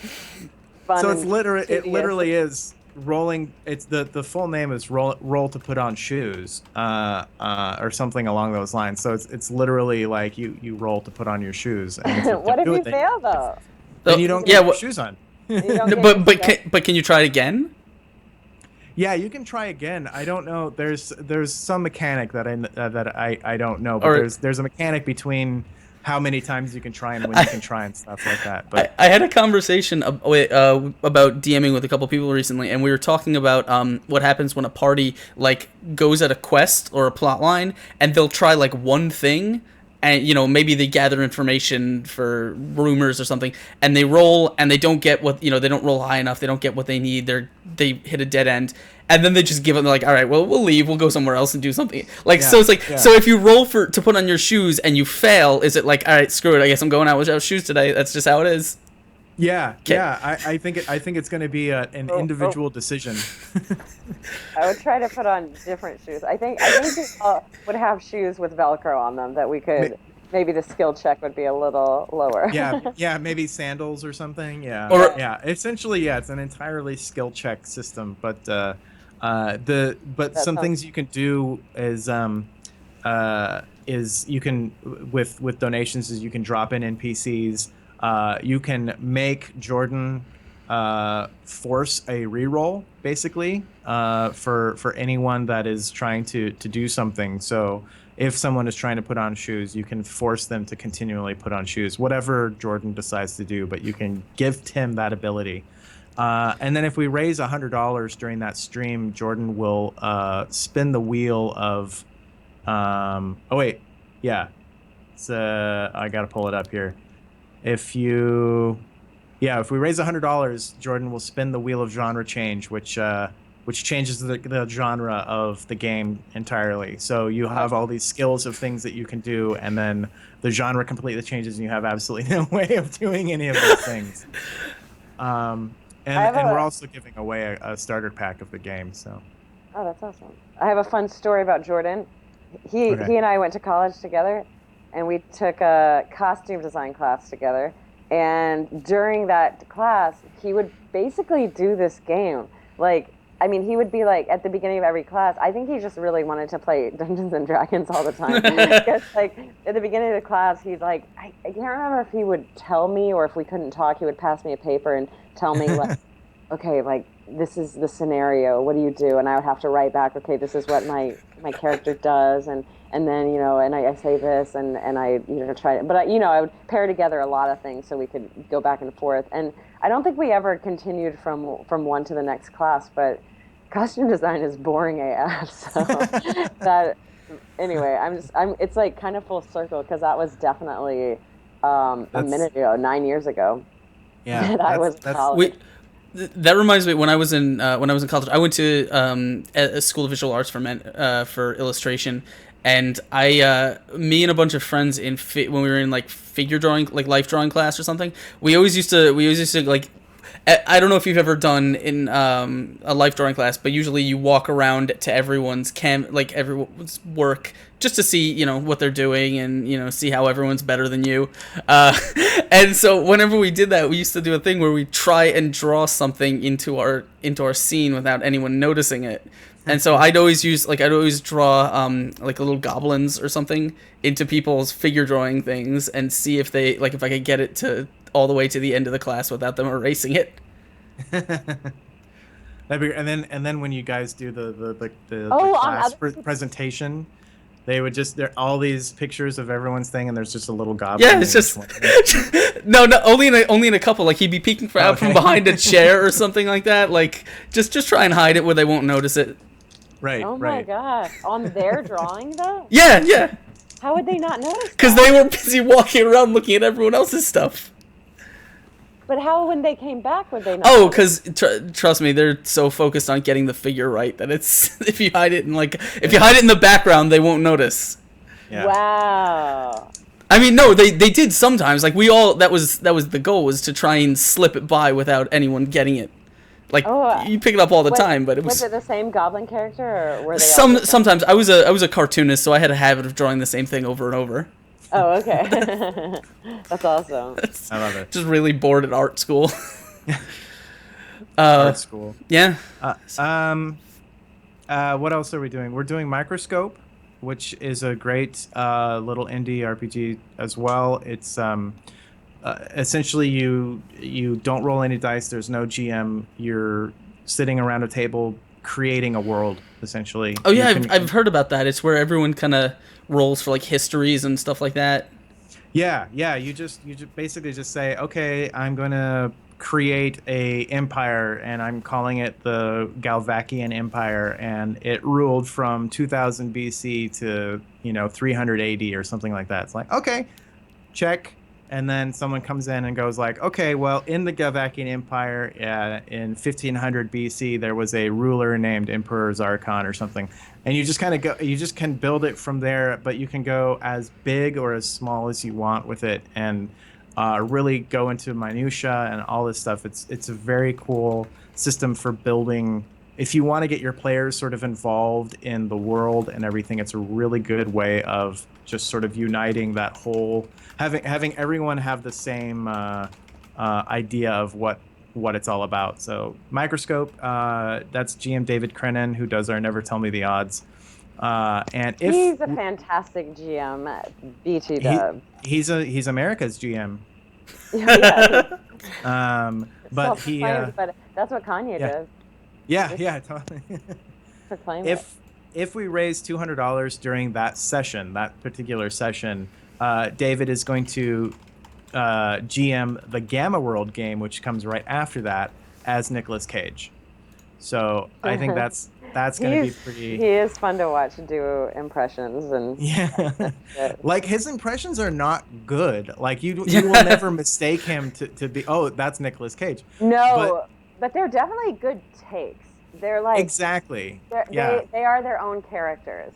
fun. So it literally is rolling. It's the full name is roll to put on shoes, or something along those lines. So it's literally like you roll to put on your shoes. And what if you fail though? Then you don't get your shoes on. But can you try it again? Yeah, you can try again. I don't know. There's some mechanic that I don't know, but there's a mechanic between how many times you can try and when you can try and stuff like that. But I had a conversation about DMing with a couple people recently, and we were talking about what happens when a party goes at a quest or a plot line, and they'll try one thing. And maybe they gather information for rumors or something, and they roll and they don't get what they don't roll high enough. They don't get what they need. They hit a dead end, and then they just give up. They're like, all right, well, we'll leave. We'll go somewhere else and do something. So it's so if you roll to put on your shoes and you fail, is it like, all right, screw it? I guess I'm going out without shoes today. That's just how it is. Yeah, Kay. Yeah. I think it's going to be an individual decision. I would try to put on different shoes. I think people would have shoes with Velcro on them that we could. Maybe the skill check would be a little lower. Yeah, maybe sandals or something. Yeah, essentially, it's an entirely skill check system. But some things you can do is you can with donations is you can drop in NPCs. You can make Jordan force a reroll, basically, for anyone that is trying to do something. So if someone is trying to put on shoes, you can force them to continually put on shoes, whatever Jordan decides to do, but you can gift him that ability. And then if we raise $100 during that stream, Jordan will spin the wheel of... I got to pull it up here. If we raise $100, Jordan will spin the wheel of genre change, which changes the genre of the game entirely. So you have all these skills of things that you can do, and then the genre completely changes, and you have absolutely no way of doing any of those things. And we're also giving away a starter pack of the game. So. Oh, that's awesome! I have a fun story about Jordan. He and I went to college together. And we took a costume design class together. And during that class, he would basically do this game. He would be at the beginning of every class, I think he just really wanted to play Dungeons and Dragons all the time. Because at the beginning of the class, he's I can't remember if he would tell me or if we couldn't talk, he would pass me a paper and tell me okay, this is the scenario, what do you do? And I would have to write back, okay, this is what my character does, and then and I say this, and I try, but I would pair together a lot of things so we could go back and forth. And I don't think we ever continued from one to the next class, but Costume design is boring AF. So that anyway, it's like kind of full circle because that was definitely a That's minute ago, 9 years ago yeah. that I was in That's college. That reminds me, when I was in college, I went to a school of visual arts for illustration, and me and a bunch of friends when we were in like figure drawing, like life drawing class or something, we always used to like. I don't know if you've ever done in a life drawing class, but usually you walk around to everyone's everyone's work just to see, what they're doing, and see how everyone's better than you. And so whenever we did that, we used to do a thing where we try and draw something into our scene without anyone noticing it. And so I'd always draw like little goblins or something into people's figure drawing things and see if if I could get it to all the way to the end of the class without them erasing it. and then when you guys do the Oh, class presentation, they would there are all these pictures of everyone's thing, and there's just a little goblin. Yeah, it's just no, only in a couple. Like he'd be peeking out from behind a chair or something like that. Like just try and hide it where they won't notice it. Right. Oh my gosh! On their drawing though? Yeah. How would they not notice? Because they were busy walking around looking at everyone else's stuff. But how, when they came back, would they not? Oh, because trust me, they're so focused on getting the figure right that it's if you hide it in the background, they won't notice. Yeah. Wow. I mean, no, they did sometimes. Like that was the goal, was to try and slip it by without anyone getting it. Like you pick it up all the time, but was it the same goblin character, or were they sometimes I was a cartoonist, so I had a habit of drawing the same thing over and over. Oh, okay. That's awesome. I love it. Just really bored at art school. Art school. Yeah. What else are we doing? We're doing Microscope, which is a great little indie RPG as well. It's essentially you don't roll any dice. There's no GM. You're sitting around a table creating a world, essentially. Oh yeah, I've heard about that. It's where everyone kind of rolls for like histories and stuff like that. Yeah. You just basically just say, okay, I'm gonna create a empire, and I'm calling it the Galvakian Empire, and it ruled from 2000 BC to 300 AD or something like that. It's like, okay, check. And then someone comes in and goes like, okay, well, in the Galvakian Empire in 1500 BC, there was a ruler named Emperor Zarkon or something. And you just can build it from there, but you can go as big or as small as you want with it, and really go into minutia and all this stuff. It's a very cool system for building. If you want to get your players sort of involved in the world and everything, it's a really good way of just sort of uniting that whole, having everyone have the same idea of what it's all about. So Microscope, that's GM David Crennan, who does our Never Tell Me the Odds. And he's a fantastic GM, BT Dub. He's America's GM. Yeah. But he. But that's what Kanye does. Yeah, totally. Proclaim if we raise $200 during that particular session, David is going to GM the Gamma World game, which comes right after that, as Nicolas Cage. So I think that's going to be pretty. He is fun to watch do impressions, and yeah, like his impressions are not good. Like you will never mistake him to be. Oh, that's Nicolas Cage. No, but they're definitely good takes. They're like exactly. They are their own characters.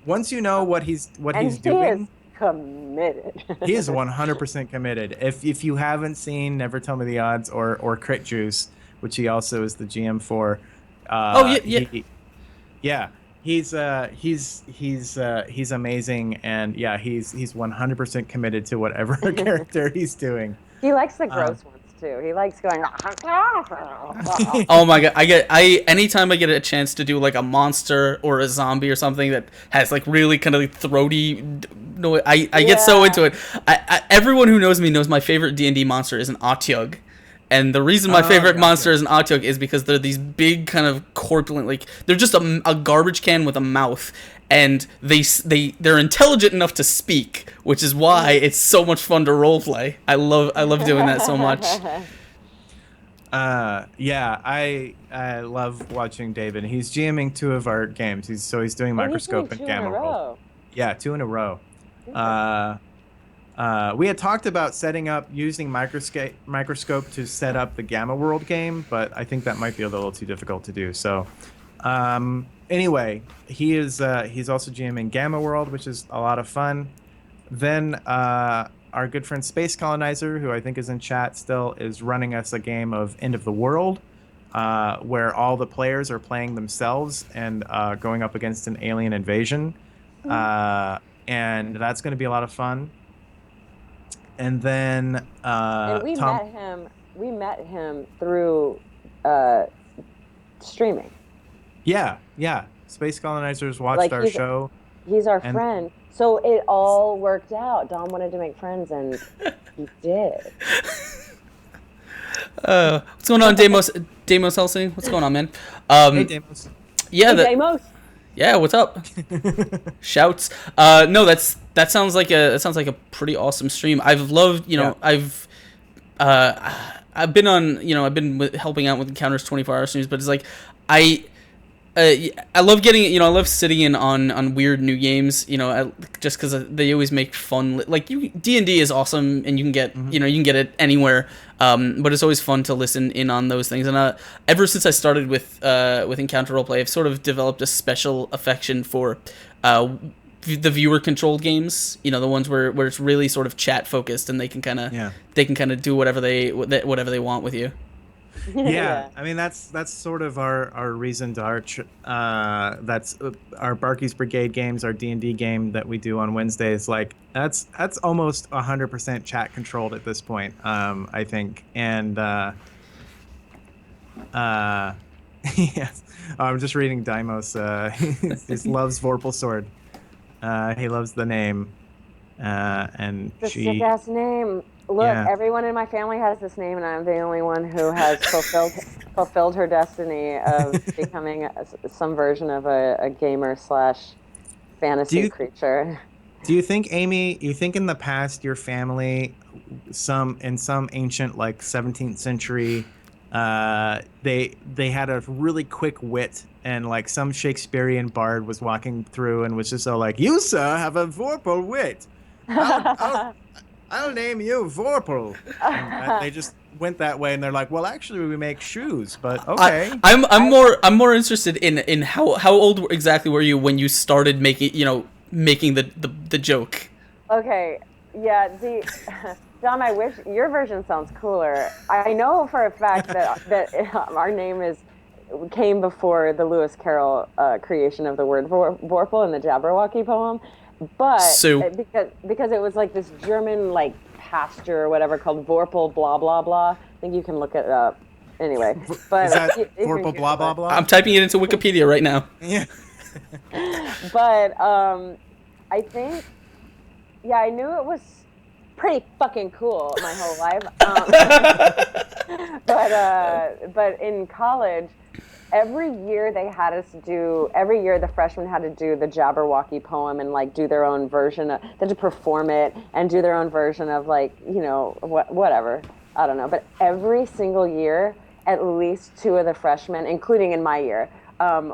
Once you know what he's doing. Is committed. He is 100% committed. If you haven't seen Never Tell Me the Odds or Crit Juice, which he also is the GM for, he's amazing, and yeah, he's 100% committed to whatever character he's doing. He likes the gross ones too. He likes going. Oh my god! Anytime I get a chance to do like a monster or a zombie or something that has like really kind of throaty noise, I get so into it. Everyone who knows me knows my favorite D&D monster is an Otyugh. And the reason my favorite monster is an Otyugh is because they're these big kind of corpulent, like they're just a garbage can with a mouth, and they're intelligent enough to speak, which is why it's so much fun to roleplay. I love doing that so much. Yeah, I love watching David. He's GMing 2 of our games. He's doing Oh, he's doing Microscope and 2 in a Gamma World. row. Yeah, 2 in a row. Interesting. We had talked about setting up using microscope to set up the Gamma World game, but I think that might be a little too difficult to do. So, anyway, he's also GMing Gamma World, which is a lot of fun. Then our good friend Space Colonizer, who I think is in chat still, is running us a game of End of the World, where all the players are playing themselves and going up against an alien invasion. And that's going to be a lot of fun. And then And we Tom, met him. We met him through streaming. yeah, Space Colonizers watched Like, our show. He's our And- friend. So it all worked out. Dom wanted to make friends, and he did. What's going on, Damos Helsing? What's going on, man? Hey, Damos. Yeah, Hey, Damos. yeah. What's up? Shouts. No, that sounds like a pretty awesome stream. I've loved, I've been on, helping out with Encounters 24-hour streams, but it's like I love getting, I love sitting in on weird new games, just because they always make fun. Like D&D is awesome, and you can get, you can get it anywhere. But it's always fun to listen in on those things. And ever since I started with Encounter Roleplay, I've sort of developed a special affection for the viewer controlled games. The ones where it's really sort of chat focused, and they can kind of do whatever they want with you. Yeah, I mean that's sort of our reason to arch. That's our Barky's Brigade games, our D&D game that we do on Wednesdays. Like that's almost 100% chat controlled at this point. I think, and yes, I'm just reading Dimos. He loves Vorpahl sword. He loves the name, and The sick ass name. Look, everyone in my family has this name, and I'm the only one who has fulfilled her destiny of becoming some version of a gamer / fantasy creature. Do you think, Amy? You think in the past your family, in some ancient like 17th century, they had a really quick wit, and like some Shakespearean bard was walking through and was just so like, "You sir have a Vorpahl wit. I'll name you Vorpahl." They just went that way, and they're like, "Well, actually, we make shoes, but okay." I'm more interested in how old exactly were you when you started making the joke? Okay, yeah. Dom, I wish your version sounds cooler. I know for a fact that our name came before the Lewis Carroll creation of the word Vorpahl in the Jabberwocky poem. But because it was like this German like pasture or whatever called Vorpahl blah blah blah. I think you can look it up. Anyway, but is that Vorpahl blah blah blah? I'm typing it into Wikipedia right now. Yeah. But I think, yeah, I knew it was pretty fucking cool my whole life. But in college, every year the freshmen had to do the Jabberwocky poem and like do their own version they had to perform it and do their own version of like, whatever. I don't know. But every single year, at least 2 of the freshmen, including in my year,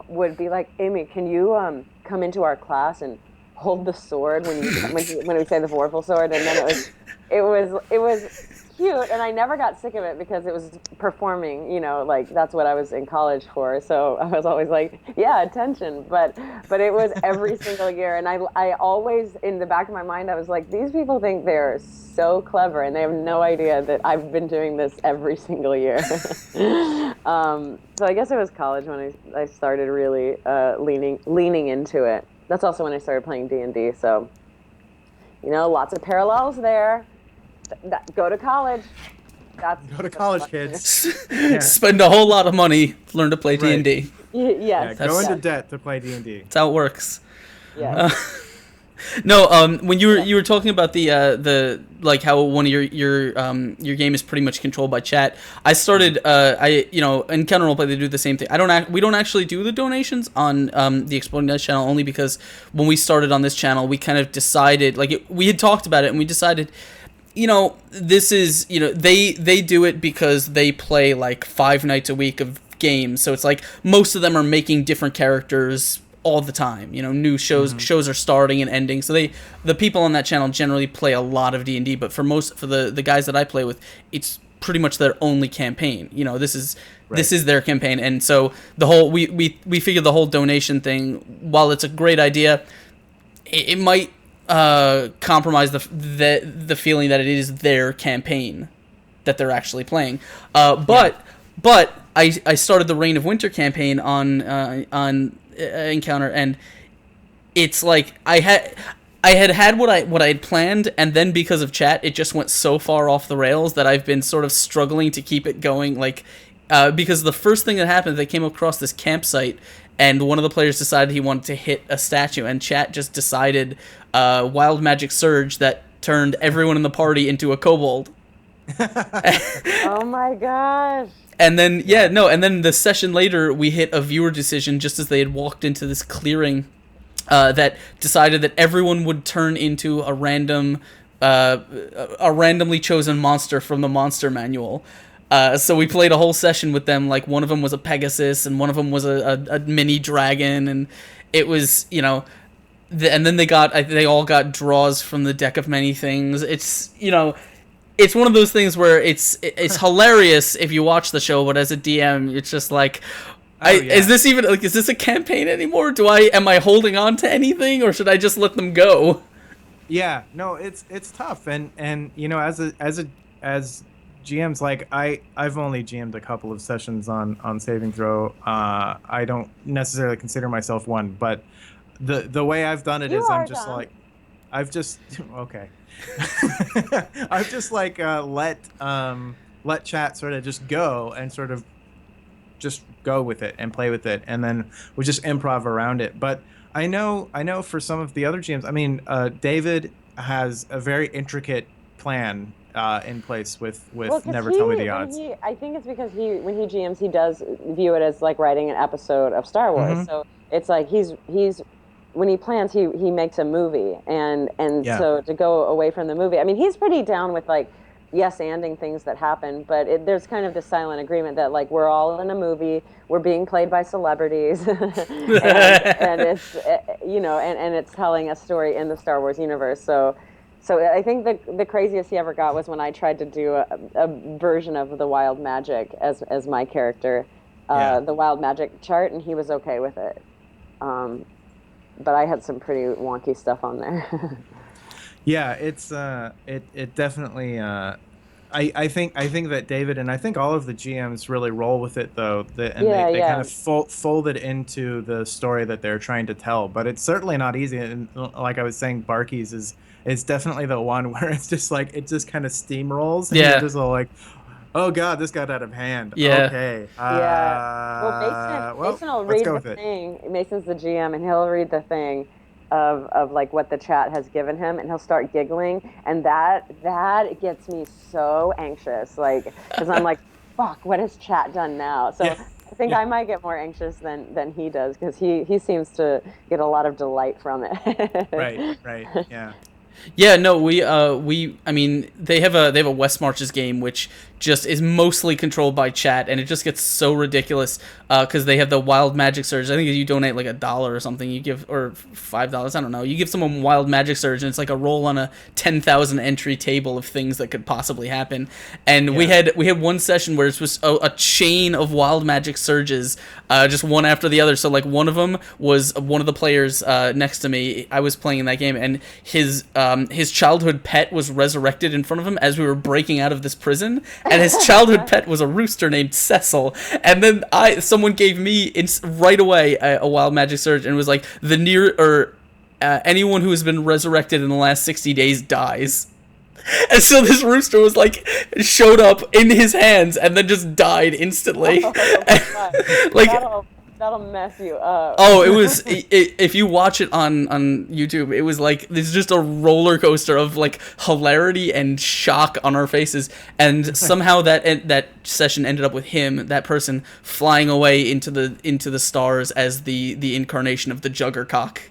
would be like, "Amy, can you come into our class and hold the sword when we say the Vorpahl sword?" And then it was cute, and I never got sick of it because it was performing, like that's what I was in college for. So I was always like, yeah, attention. But it was every single year, and I always, in the back of my mind, I was like, these people think they're so clever, and they have no idea that I've been doing this every single year. So I guess it was college when I started really leaning into it. That's also when I started playing D&D. So, lots of parallels there. Go to college. Go to college, kids. Spend a whole lot of money, learn to play Right. D&D. Yes. Go into debt to play D&D. That's how it works. Yeah. No, when you were talking about the like how one of your game is pretty much controlled by chat. I started in Counter Roleplay they do the same thing. We don't actually do the donations on the Exploding Dice channel, only because when we started on this channel we kind of decided we had talked about it and we decided this is, they do it because they play like 5 nights a week of games. So it's like most of them are making different characters all the time. New shows are starting and ending. So the people on that channel generally play a lot of D&D, but for the guys that I play with, it's pretty much their only campaign. This is their campaign. And so the whole we figured the whole donation thing, while it's a great idea, it might compromise the feeling that it is their campaign that they're actually playing. But I started the Reign of Winter campaign on Encounter, and it's like I had what I had planned, and then because of chat, it just went so far off the rails that I've been sort of struggling to keep it going. Because the first thing that happened, they came across this campsite, and one of the players decided he wanted to hit a statue, and chat just decided wild magic surge that turned everyone in the party into a kobold. Oh my gosh. And then and then the session later, we hit a viewer decision just as they had walked into this clearing that decided that everyone would turn into a randomly chosen monster from the monster manual. So we played a whole session with them. Like, one of them was a Pegasus, and one of them was a mini dragon, and it was, and then they all got draws from the deck of many things. It's, it's one of those things where it's hilarious if you watch the show, but as a DM, it's just like, is this even is this a campaign anymore? Am I holding on to anything, or should I just let them go? Yeah, no, it's tough, and as GMs, like I've only GM'd a couple of sessions on Saving Throw. I don't necessarily consider myself one, but the way I've done it is I'm just like, I've just okay. I've just like let chat sort of just go and sort of just go with it and play with it, and then we just improv around it. But I know for some of the other GMs, I mean, David has a very intricate plan in place with Never Tell Me the Odds. I think it's because when he GMs, he does view it as like writing an episode of Star Wars. Mm-hmm. So it's like he's when he plans, he makes a movie, and so to go away from the movie, I mean, he's pretty down with like yes-anding things that happen, but there's kind of this silent agreement that like we're all in a movie, we're being played by celebrities, and it's and it's telling a story in the Star Wars universe. So I think the craziest he ever got was when I tried to do a version of the Wild Magic as my character, the Wild Magic chart, and he was okay with it. But I had some pretty wonky stuff on there. Yeah, it's it definitely. I think that David and I think all of the GMs really roll with it though, they kind of fold it into the story that they're trying to tell. But it's certainly not easy. And like I was saying, Barky's is definitely the one where it's just like it just kind of steamrolls. And you're just all like, oh God, this got out of hand. Yeah. Okay. Well, Mason will read the thing. Mason's the GM, and he'll read the thing of like what the chat has given him, and he'll start giggling, and that gets me so anxious, like, because I'm like, fuck, what has chat done now? So I think I might get more anxious than he does, because he seems to get a lot of delight from it. Right. Yeah. Yeah, no, I mean, they have a West Marches game which just is mostly controlled by chat, and it just gets so ridiculous because they have the Wild Magic Surge. I think if you donate like $1 or something, you give, or $5, I don't know, you give someone Wild Magic Surge, and it's like a roll on a 10,000 entry table of things that could possibly happen. And we had one session where it was a chain of Wild Magic Surges, just one after the other. So like one of them was one of the players next to me. I was playing in that game, and his childhood pet was resurrected in front of him as we were breaking out of this prison, and his childhood pet was a rooster named Cecil. And then someone gave me right away a Wild Magic Surge, and it was like anyone who has been resurrected in the last 60 days dies. And so this rooster was like showed up in his hands and then just died instantly. Oh, that'll mess you up. Oh, it was. If you watch it on YouTube, it was like there's just a roller coaster of like hilarity and shock on our faces, and somehow that session ended up with that person flying away into the stars as the incarnation of the Juggercock.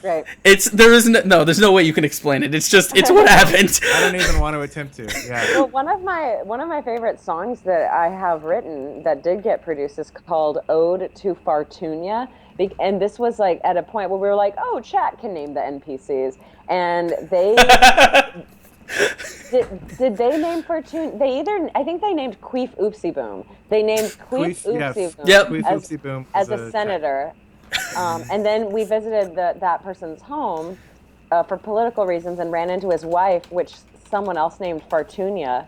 Right. There's no way you can explain it. It's what happened. I don't even want to attempt to. Yeah. Well, one of my favorite songs that I have written that did get produced is called "Ode to Fartunia," and this was like at a point where we were like, "Oh, chat can name the NPCs," and they did they name Fartunia? I think they named Queef Oopsie Boom. They named Queef Oopsie Boom. Yep. Queef Oopsie Boom as a senator. And then we visited that person's home for political reasons and ran into his wife, which someone else named Fartunia,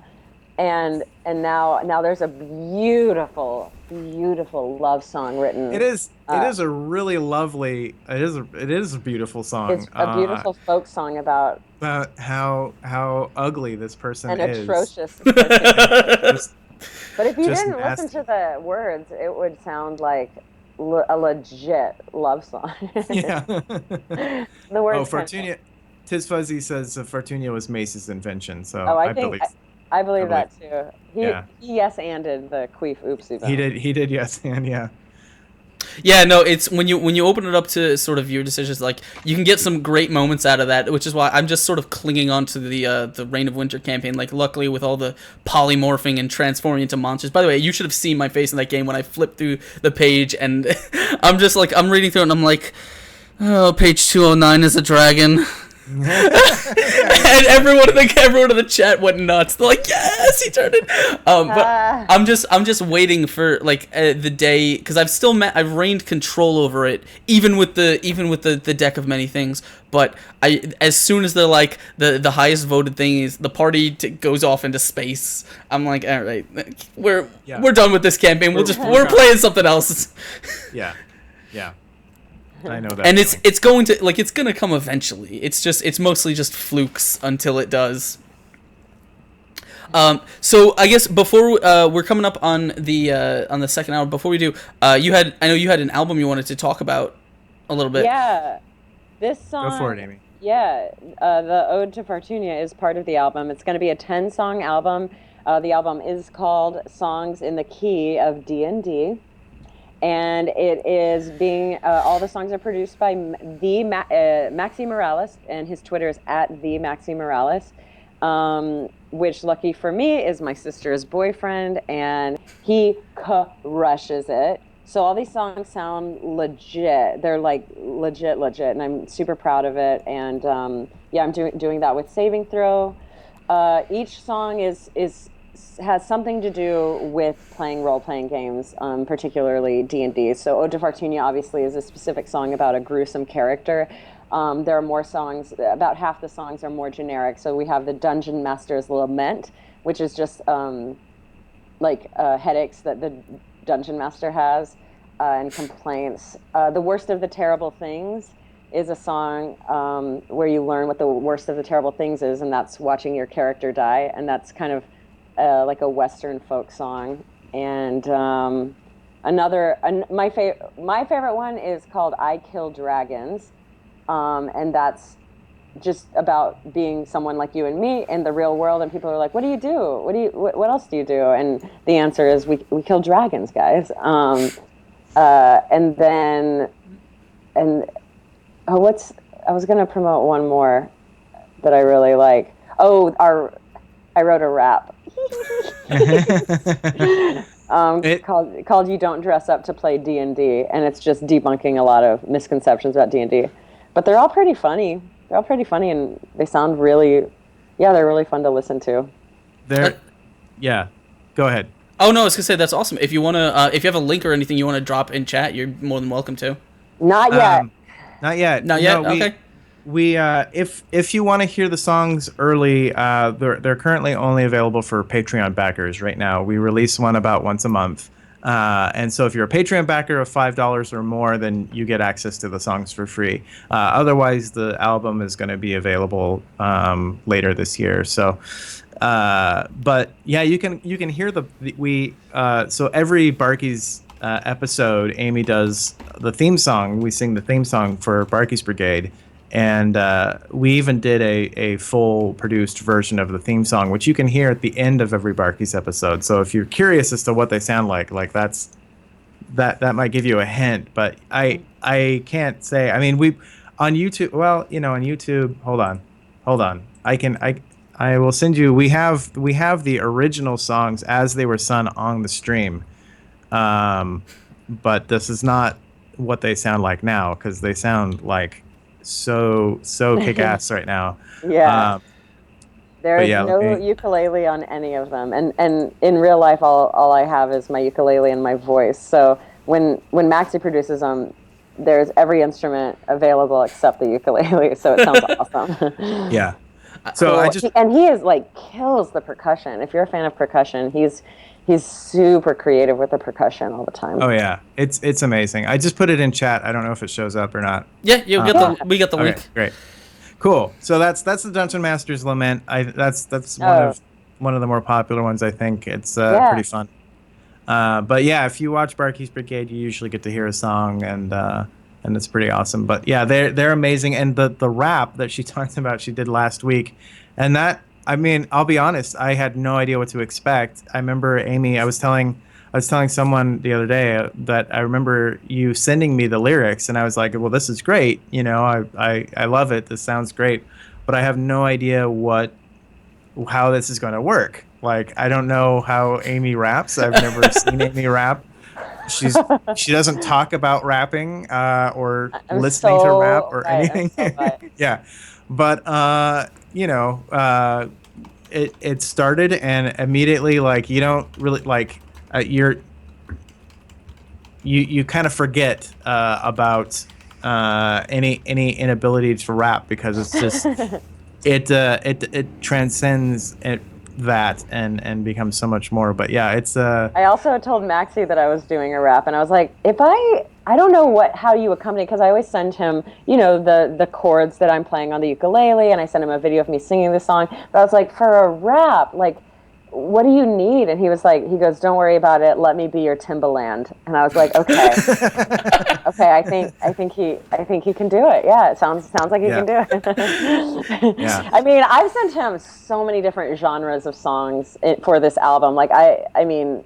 and now there's a beautiful love song written. It is a really lovely. It is a beautiful song. It's a beautiful folk song about how ugly this person an is. atrocious Just- But if you just didn't nasty. listen to the words, it would sound like a legit love song. Yeah. The words. Fartunia. Tiz Fuzzy says Fartunia was Mace's invention. So I I believe that too. He yes-anded the Queef Oopsie Boom. He did yes, and yeah. Yeah, no, it's when you open it up to sort of your decisions, like you can get some great moments out of that, which is why I'm just sort of clinging on to the Reign of Winter campaign. Like, luckily, with all the polymorphing and transforming into monsters. By the way, you should have seen my face in that game when I flipped through the page, and I'm just like, I'm reading through it, and I'm like, oh, page 209 is a dragon. And everyone in the chat went nuts. They're like, yes, he turned it. But I'm just waiting for like the day, because I've reigned control over it, even with the deck of many things. But as soon as they're like the highest voted thing is the party goes off into space, I'm like, all right, we're done with this campaign. We're playing something else. Yeah. I know that. And it's going to come eventually. It's mostly just flukes until it does. So I guess before we're coming up on the second hour, before we do, I know you had an album you wanted to talk about a little bit. Yeah, this song. Go for it, Amy. Yeah, the Ode to Fartunia is part of the album. It's going to be a 10-song album. The album is called Songs in the Key of D&D. And it is being, all the songs are produced by Maxi Morales, and his Twitter is @TheMaxiMorales, which, lucky for me, is my sister's boyfriend, and he crushes it. So all these songs sound legit. They're like legit, and I'm super proud of it. And I'm doing that with Saving Throw. Each song has something to do with playing role-playing games, particularly D&D. So Ode to Fartunia obviously is a specific song about a gruesome character. There are more songs, about half the songs are more generic. So we have the Dungeon Master's Lament, which is just headaches that the Dungeon Master has and complaints. The Worst of the Terrible Things is a song where you learn what the worst of the terrible things is, and that's watching your character die, and that's kind of like a Western folk song. And my favorite one is called "I Kill Dragons," and that's just about being someone like you and me in the real world. And people are like, "What do you do? What else do you do?" And the answer is, we kill dragons, guys. I was gonna promote one more that I really like. I wrote a rap. Called "You Don't Dress Up to Play D&D," and it's just debunking a lot of misconceptions about D&D. But they're all pretty funny. And they sound they're really fun to listen to. Go ahead. Oh no, I was gonna say that's awesome. If you wanna, if you have a link or anything you want to drop in chat, you're more than welcome to. Not yet. Not yet. No, okay. We if you want to hear the songs early, they're currently only available for Patreon backers right now. We release one about once a month, and so if you're a Patreon backer of $5 or more, then you get access to the songs for free. Otherwise, the album is going to be available later this year. So, but yeah, you can hear so every Barky's episode, Amy does the theme song. We sing the theme song for Barky's Brigade. And we even did a full produced version of the theme song, which you can hear at the end of every Barky's episode. So if you're curious as to what they sound like that might give you a hint. But I can't say. I mean, On YouTube, well, on YouTube, hold on. I will send you. We have the original songs as they were sung on the stream, but this is not what they sound like now because they sound like so kick ass right now. Yeah. But There's yeah, no ukulele on any of them, and in real life, all I have is my ukulele and my voice. So when Maxi produces them, there's every instrument available except the ukulele. So it sounds awesome. yeah. So Cool. I just And he is like kills the percussion. If you're a fan of percussion, he's super creative with the percussion all the time. Oh yeah, it's amazing. I just put it in chat. I don't know if it shows up or not. Yeah, we got the link. Okay, great, cool. So that's the Dungeon Master's Lament. That's one of the more popular ones. I think it's pretty fun. But yeah, if you watch Barky's Brigade, you usually get to hear a song, and it's pretty awesome. But yeah, they're amazing. And the rap that she talked about, she did last week, and that, I mean, I'll be honest, I had no idea what to expect. I remember Amy, I was telling someone the other day that I remember you sending me the lyrics, and I was like, well, this is great. I love it. This sounds great, but I have no idea how this is going to work. Like, I don't know how Amy raps. I've never seen Amy rap. She doesn't talk about rapping or listening to rap or anything. Yeah, but it started, and immediately, like, you don't really like you kind of forget about any inability to rap because it's just it transcends that and becomes so much more. But yeah, it's I also told Maxie that I was doing a rap, and I was like, if I don't know how you accompany, because I always send him, the chords that I'm playing on the ukulele, and I send him a video of me singing the song. But I was like, for a rap, like, what do you need? And he goes, don't worry about it. Let me be your Timbaland. And I was like, okay, okay. I think he can do it. Yeah, it sounds like he can do it. Yeah. I mean, I've sent him so many different genres of songs for this album. Like I mean.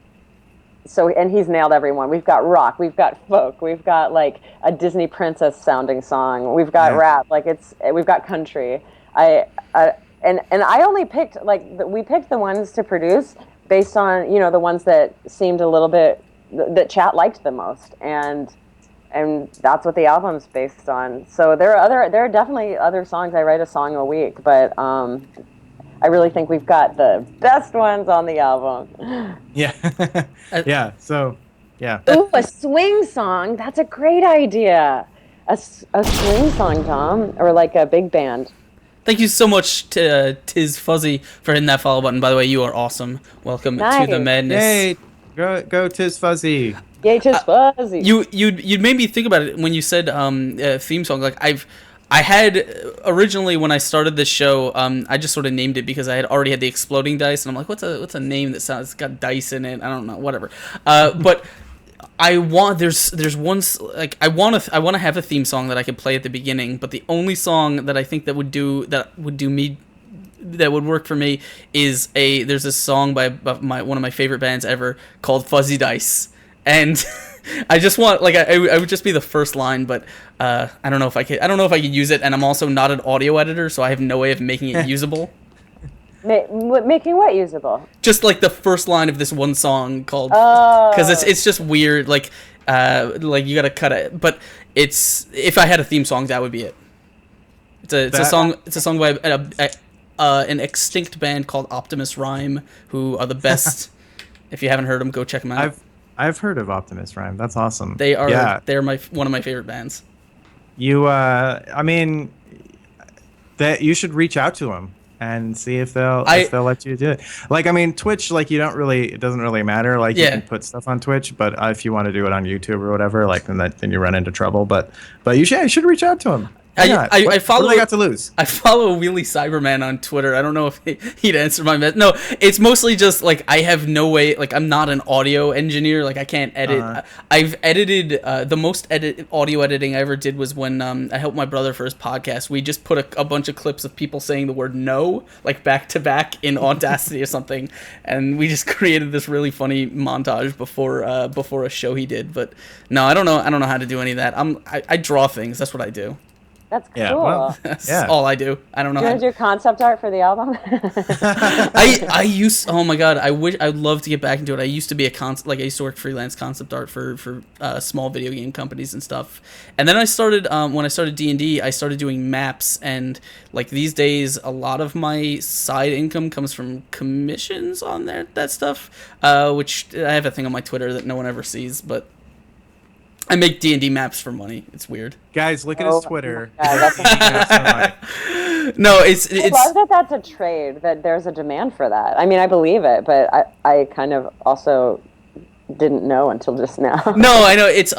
So, and he's nailed everyone. We've got rock, we've got folk, we've got like a Disney princess sounding song, we've got rap, like we've got country. And I only picked we picked the ones to produce based on the ones that seemed a little bit that chat liked the most, and that's what the album's based on. So there are definitely other songs. I write a song a week, but I really think we've got the best ones on the album. Yeah. Yeah. So, yeah. Ooh, a swing song. That's a great idea. A swing song, Tom, or like a big band. Thank you so much to Tiz Fuzzy for hitting that follow button. By the way, you are awesome. Welcome to the madness. Hey, go Tiz Fuzzy. Yay, Tiz Fuzzy. You made me think about it when you said theme song. Like I had originally when I started this show, I just sort of named it because I had already had the exploding dice, and I'm like, what's a name that sounds, it's got dice in it? I don't know, whatever. But I want there's one like I want to have a theme song that I could play at the beginning, but the only song that I think that would work for me is there's a song by one of my favorite bands ever called Fuzzy Dice, and I just want I would just be the first line, but I don't know if I could use it, and I'm also not an audio editor, so I have no way of making it usable. Making what usable? Just like the first line of this one song called, because it's just weird. Like you gotta cut it, but if I had a theme song, that would be it. It's a song by an extinct band called Optimus Rhyme, who are the best. If you haven't heard them, go check them out. I've heard of Optimus Rhyme. That's awesome. They're one of my favorite bands. I mean, that you should reach out to them and see if they'll let you do it. Like, I mean, Twitch, like, it doesn't really matter. Like, you can put stuff on Twitch, but if you want to do it on YouTube or whatever, like, then you run into trouble. But you should reach out to them. I follow. What do they got to lose? I follow Wheelie Cyberman on Twitter. I don't know if he'd answer my message. No, it's mostly just like I have no way. Like, I'm not an audio engineer. Like, I can't edit. I've edited. The most audio editing I ever did was when I helped my brother for his podcast. We just put a bunch of clips of people saying the word "no" like back to back in Audacity or something, and we just created this really funny montage before a show he did. But no, I don't know how to do any of that. I draw things. That's what I do. That's cool. Yeah, well, That's yeah. all I do. I don't know. You How want to do concept art for the album? I used, oh my god, I'd love to get back into it. I used to be I used to work freelance concept art for small video game companies and stuff. And then I started when I started D&D, I started doing maps, and like these days a lot of my side income comes from commissions on that stuff, which I have a thing on my Twitter that no one ever sees, but I make D&D maps for money. It's weird. Guys, look at his Twitter. Yeah, No, it's I love that that's a trade, that there's a demand for that. I mean, I believe it, but I kind of also didn't know until just now. No, I know it's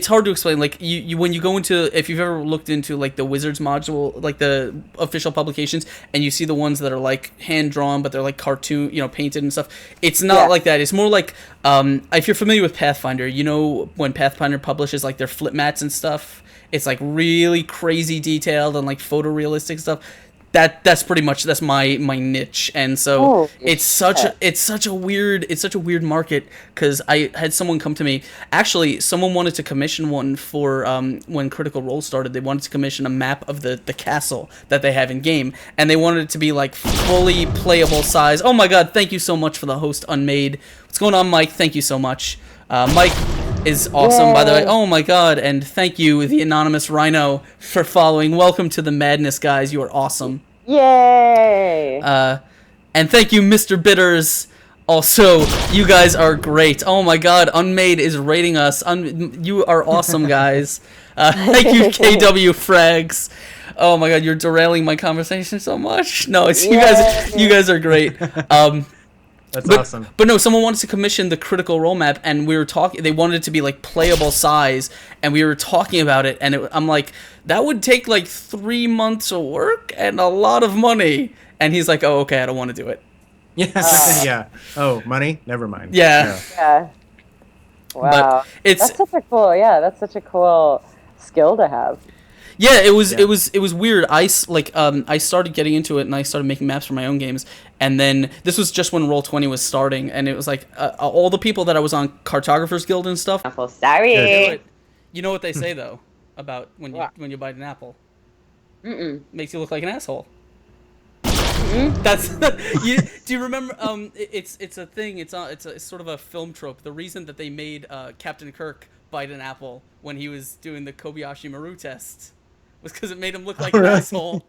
hard to explain. Like you when you go into, if you've ever looked into like the Wizards module, like the official publications, and you see the ones that are like hand drawn but they're like cartoon, painted and stuff. It's not like that. It's more like if you're familiar with Pathfinder, when Pathfinder publishes like their flip mats and stuff, it's like really crazy detailed and like photorealistic stuff. That's pretty much my niche, and so it's such a weird market, because I had someone come to me. Actually, someone wanted to commission one for when Critical Role started. They wanted to commission a map of the castle that they have in game, and they wanted it to be like fully playable size. Oh my god! Thank you so much for the host, Unmade. What's going on, Mike? Thank you so much. Mike is awesome, by the way. Oh my god, and thank you, the Anonymous Rhino, for following. Welcome to the madness, guys. You are awesome. Yay! And thank you, Mr. Bitters. Also, you guys are great. Oh my god, Unmade is rating us. You are awesome, guys. Thank you, KW Frags. Oh my god, you're derailing my conversation so much. No, you guys are great. That's awesome. But no, someone wanted to commission the Critical Role map, and we were talking. They wanted it to be like playable size, and we were talking about it. And I'm like, that would take like 3 months of work and a lot of money. And he's like, oh, okay, I don't want to do it. Yeah, yeah. Oh, money? Never mind. Yeah. Yeah. Wow. That's such a cool skill to have. Yeah, it was weird. I started getting into it, and I started making maps for my own games. And then this was just when Roll20 was starting, and it was like all the people that I was on Cartographers Guild and stuff. Apple, sorry. You know what they say though about when you bite an apple? Makes you look like an asshole. That's do you remember? It's a thing. It's sort of a film trope. The reason that they made Captain Kirk bite an apple when he was doing the Kobayashi Maru test was because it made him look like an asshole.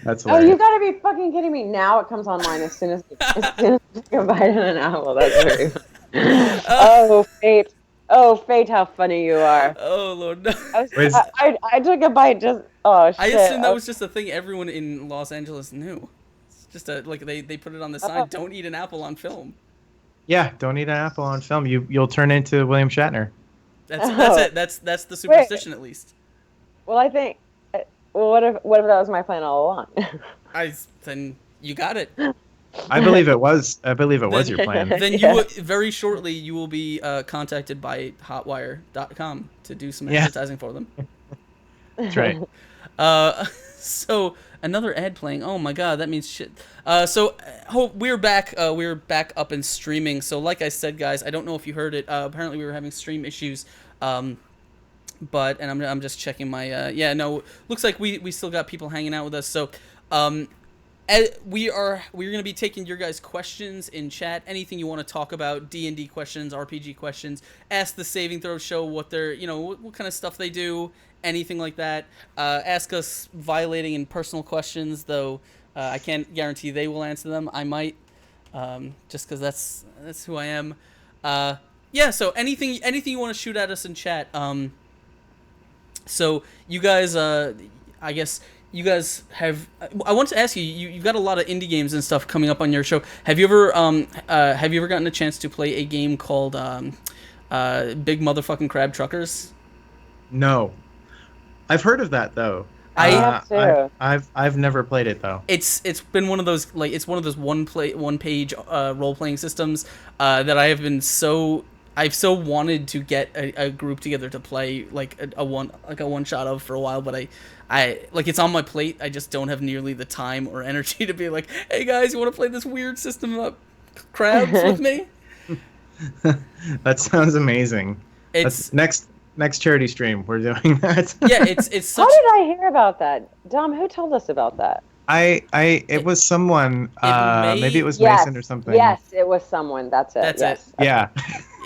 That's hilarious. Oh, you gotta be fucking kidding me! Now it comes online as soon as you can bite on an apple. That's very funny. Oh, fate! Oh, fate! How funny you are! Oh Lord! No. I took a bite just. Oh shit! I assumed that was just a thing everyone in Los Angeles knew. It's just they put it on the sign. Don't eat an apple on film. Yeah, don't eat an apple on film. You'll turn into William Shatner. That's it. That's the superstition, at least. Well, I think. Well, what if that was my plan all along? Then you got it. I believe it was your plan. Then you will, very shortly you will be contacted by Hotwire.com to do some advertising for them. That's right. So another ad playing. Oh my god, that means shit. So we're back. We're back up and streaming. So like I said, guys, I don't know if you heard it. Apparently we were having stream issues. But I'm just checking my looks like we still got people hanging out with us. So we're gonna be taking your guys' questions in chat. Anything you want to talk about, D&D questions, RPG questions. Ask the Saving Throw Show what they're what kind of stuff they do, anything like that. Ask us violating and personal questions, though I can't guarantee they will answer them. I might, just because that's who I am. So anything you want to shoot at us in chat. So you guys, I guess you guys have. I want to ask you. You've got a lot of indie games and stuff coming up on your show. Have you ever gotten a chance to play a game called Big Motherfucking Crab Truckers? No, I've heard of that though. I have too. I've never played it though. It's been one of those one page role playing systems that I've so wanted to get a group together to play like a one shot of for a while, but I it's on my plate. I just don't have nearly the time or energy to be like, hey guys, you want to play this weird system of crabs with me? That sounds amazing. It's next next charity stream, we're doing that. Yeah, it's such. How did I hear about that? Dom, who told us about that? It was someone. Maybe it was Yes. Mason or something. Yes, it was someone. That's it. That's yes. it. Yeah.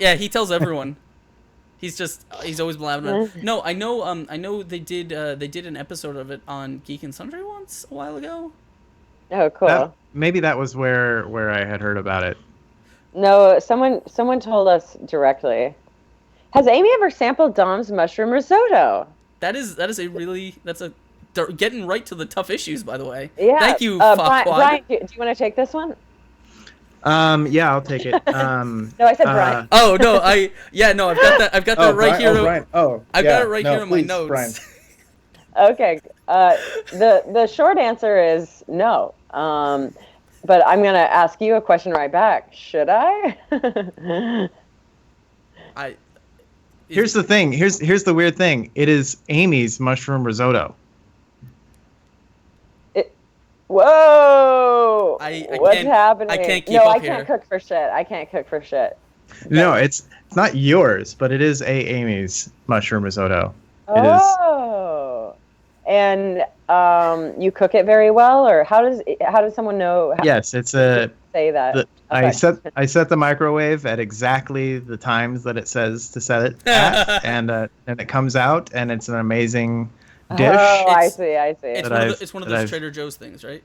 Yeah, he tells everyone. He's always blabbing. No, I know they did an episode of it on Geek and Sundry once a while ago. Oh, cool. Maybe that was where I had heard about it. No, someone told us directly. Has Amy ever sampled Dom's mushroom risotto? That's getting right to the tough issues, by the way. Yeah. Thank you, Brian, do you want to take this one? Yeah, I'll take it. No, I said Brian. Oh no, I've got that right here. Brian. Oh, I've got it right here in my notes. Brian. Okay. The short answer is no. But I'm gonna ask you a question right back. Should I? Here's the thing. Here's the weird thing. It is Amy's mushroom risotto. Whoa! What's can't, happening? I can't keep no, up I can't here. cook for shit. I can't cook for shit. No, it's not yours, but it is Amy's mushroom risotto. It is. Oh. And you cook it very well, or how does someone know? Yes, it's a. Say that. I set the microwave at exactly the times that it says to set it at, and it comes out, and it's an amazing dish. Oh, I see. It's one of those Trader Joe's things, right?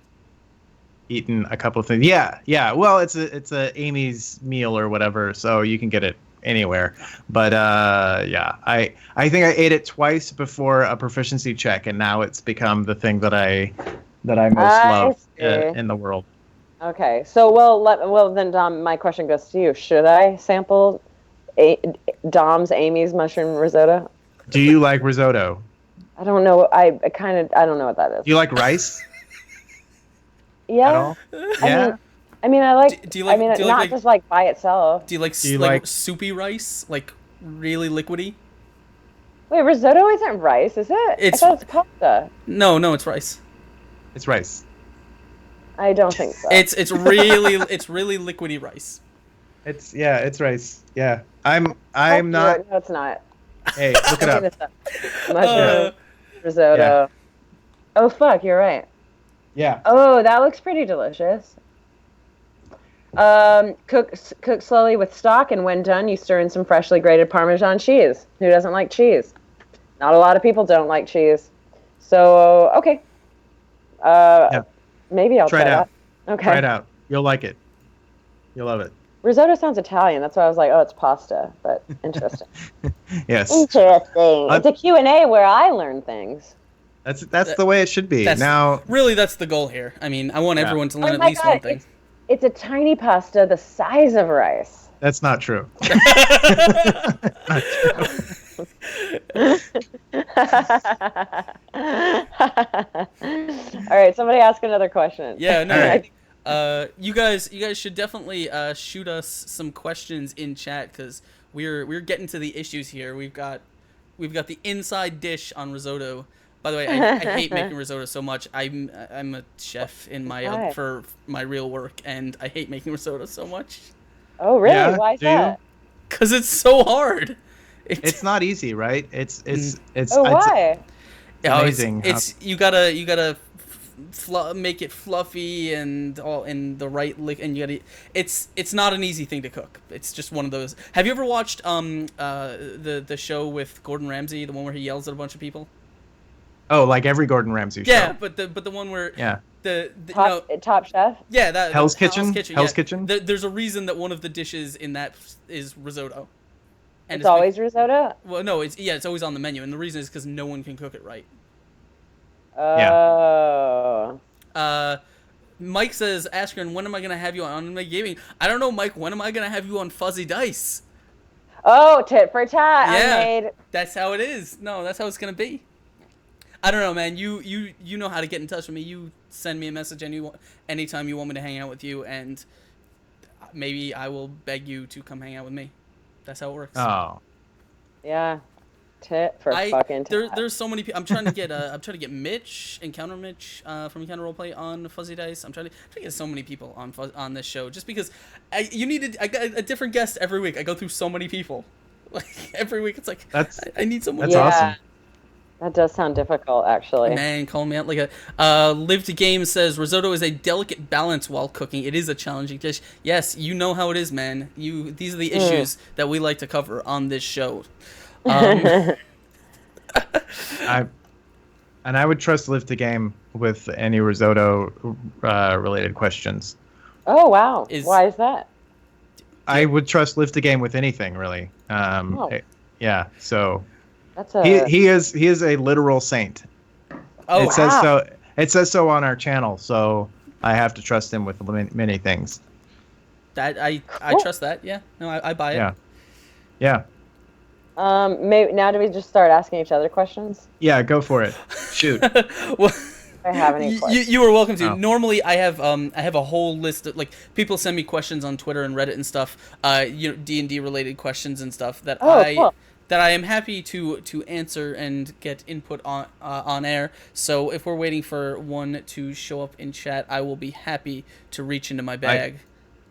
Eaten a couple of things. Yeah. Well, it's a Amy's meal or whatever, so you can get it anywhere. But yeah, I think I ate it twice before a proficiency check, and now it's become the thing that I most love in the world. Okay, so well then, Dom, my question goes to you. Should I sample Amy's mushroom risotto? Do you like risotto? I don't know. I don't know what that is. Do you like rice? Yeah. At all? Yeah. I mean, I like. Do you like? not like, just like by itself. Do you like soupy rice, like really liquidy? Wait, risotto isn't rice, is it? I thought it's pasta. No, it's rice. It's rice. I don't think so. It's really liquidy rice. It's rice. Yeah. I'm not. No, it's not. Hey, look it up. Mushroom risotto. Yeah. Oh fuck, you're right. Yeah. Oh, that looks pretty delicious. Cook slowly with stock, and when done, you stir in some freshly grated Parmesan cheese. Who doesn't like cheese? Not a lot of people don't like cheese. So, okay. Yeah. Maybe I'll try it out. That. Okay. Try it out. You'll like it. You'll love it. Risotto sounds Italian. That's why I was like, oh, it's pasta. But interesting. Yes. Interesting. It's a Q&A where I learn things. That's the way it should be. That's the goal here. I mean, I want everyone to learn at least one thing. It's a tiny pasta the size of rice. That's not true. All right, somebody ask another question. Yeah, no. Right. You guys should definitely shoot us some questions in chat, because we're getting to the issues here. We've got the inside dish on risotto. By the way, I hate making risotto so much. I'm a chef in my for my real work, and I hate making risotto so much. Oh really? Yeah, why is that? Because it's so hard. It's not easy, right? It's why? Amazing. It's you gotta make it fluffy and all in the right and you gotta. It's not an easy thing to cook. It's just one of those. Have you ever watched the show with Gordon Ramsay, the one where he yells at a bunch of people? Oh, like every Gordon Ramsay show. Yeah, but the one where the Top Chef. Yeah, that Hell's Kitchen. Hell's Kitchen. There's a reason that one of the dishes in that is risotto. And it's always risotto? Well, no, it's always on the menu, and the reason is because no one can cook it right. Oh. Yeah. Mike says, Askren, when am I gonna have you on my gaming? I don't know, Mike. When am I gonna have you on Fuzzy Dice? Oh, tit for tat. Yeah, that's how it is. No, that's how it's gonna be. I don't know, man. You know how to get in touch with me. You send me a message anytime you want me to hang out with you, and maybe I will beg you to come hang out with me. That's how it works. Oh. Yeah. Tit for fucking tat. There's so many people. I'm trying to get Mitch, Encounter Mitch from Encounter Roleplay on Fuzzy Dice. I'm trying to get so many people on this show, just because I got a different guest every week. I go through so many people. Like every week, it's like That's I need someone. that's awesome. That does sound difficult, actually. Man, call me out like a Live to Game says risotto is a delicate balance while cooking. It is a challenging dish. Yes, you know how it is, man. These are the issues that we like to cover on this show. I would trust Live to Game with any risotto related questions. Oh wow! Why is that? I would trust Live to Game with anything, really. Yeah. So That's a he is a literal saint. Oh, It says so. It says so on our channel. So I have to trust him with many things. that I trust that. Yeah, no, I buy it. Yeah. Yeah. Maybe now do we just start asking each other questions? Yeah. Go for it. Shoot. Well, I have any questions? you are welcome to. Oh. Normally, I have a whole list of, like, people send me questions on Twitter and Reddit and stuff. D&D related questions and stuff that Cool. that I am happy to answer and get input on air. So if we're waiting for one to show up in chat, I will be happy to reach into my bag.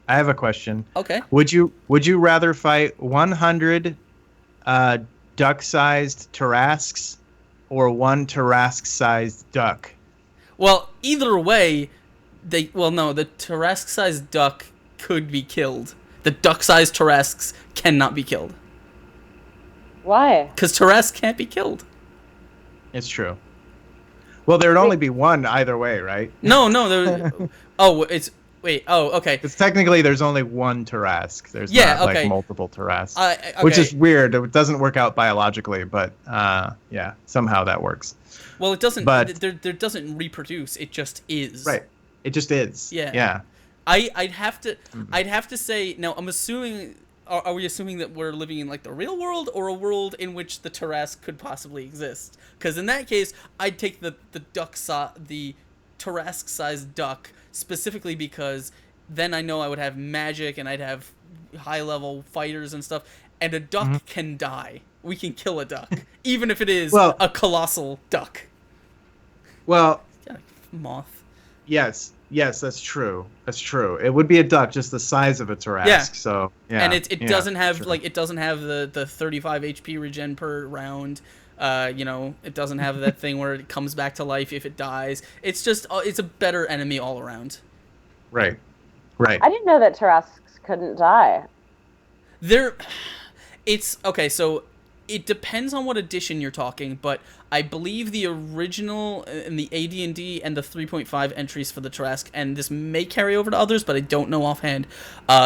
I have a question. Okay. Would you rather fight 100 duck-sized Tarrasques or one Tarrasque-sized duck? Well, either way, the Tarrasque-sized duck could be killed. The duck-sized Tarrasques cannot be killed. Why? Because Tarrasque can't be killed. It's true. Well, there'd only be one either way, right? No. Okay. Because technically there's only one Tarrasque. There's not like multiple Tarrasques. Okay. Which is weird. It doesn't work out biologically, but yeah, somehow that works. Well, it doesn't. But there doesn't reproduce. It just is. Right. It just is. Yeah. Yeah. I'd have to say now. I'm assuming. Are we assuming that we're living in like the real world or a world in which the Tarrasque could possibly exist? Because in that case, I'd take the Tarrasque-sized duck specifically because then I know I would have magic and I'd have high-level fighters and stuff. And a duck can die. We can kill a duck, even if it is a colossal duck. Well, Yeah, moth. yes, that's true. That's true. It would be a duck just the size of a Tarrasque. Yeah. So yeah. And it doesn't have true. like it doesn't have the 35 HP regen per round. It doesn't have that thing where it comes back to life if it dies. It's just it's a better enemy all around. Right. I didn't know that Tarrasques couldn't die. It's okay. So it depends on what edition you're talking, but I believe the original and the AD&D and the 3.5 entries for the Tarrasque, and this may carry over to others, but I don't know offhand,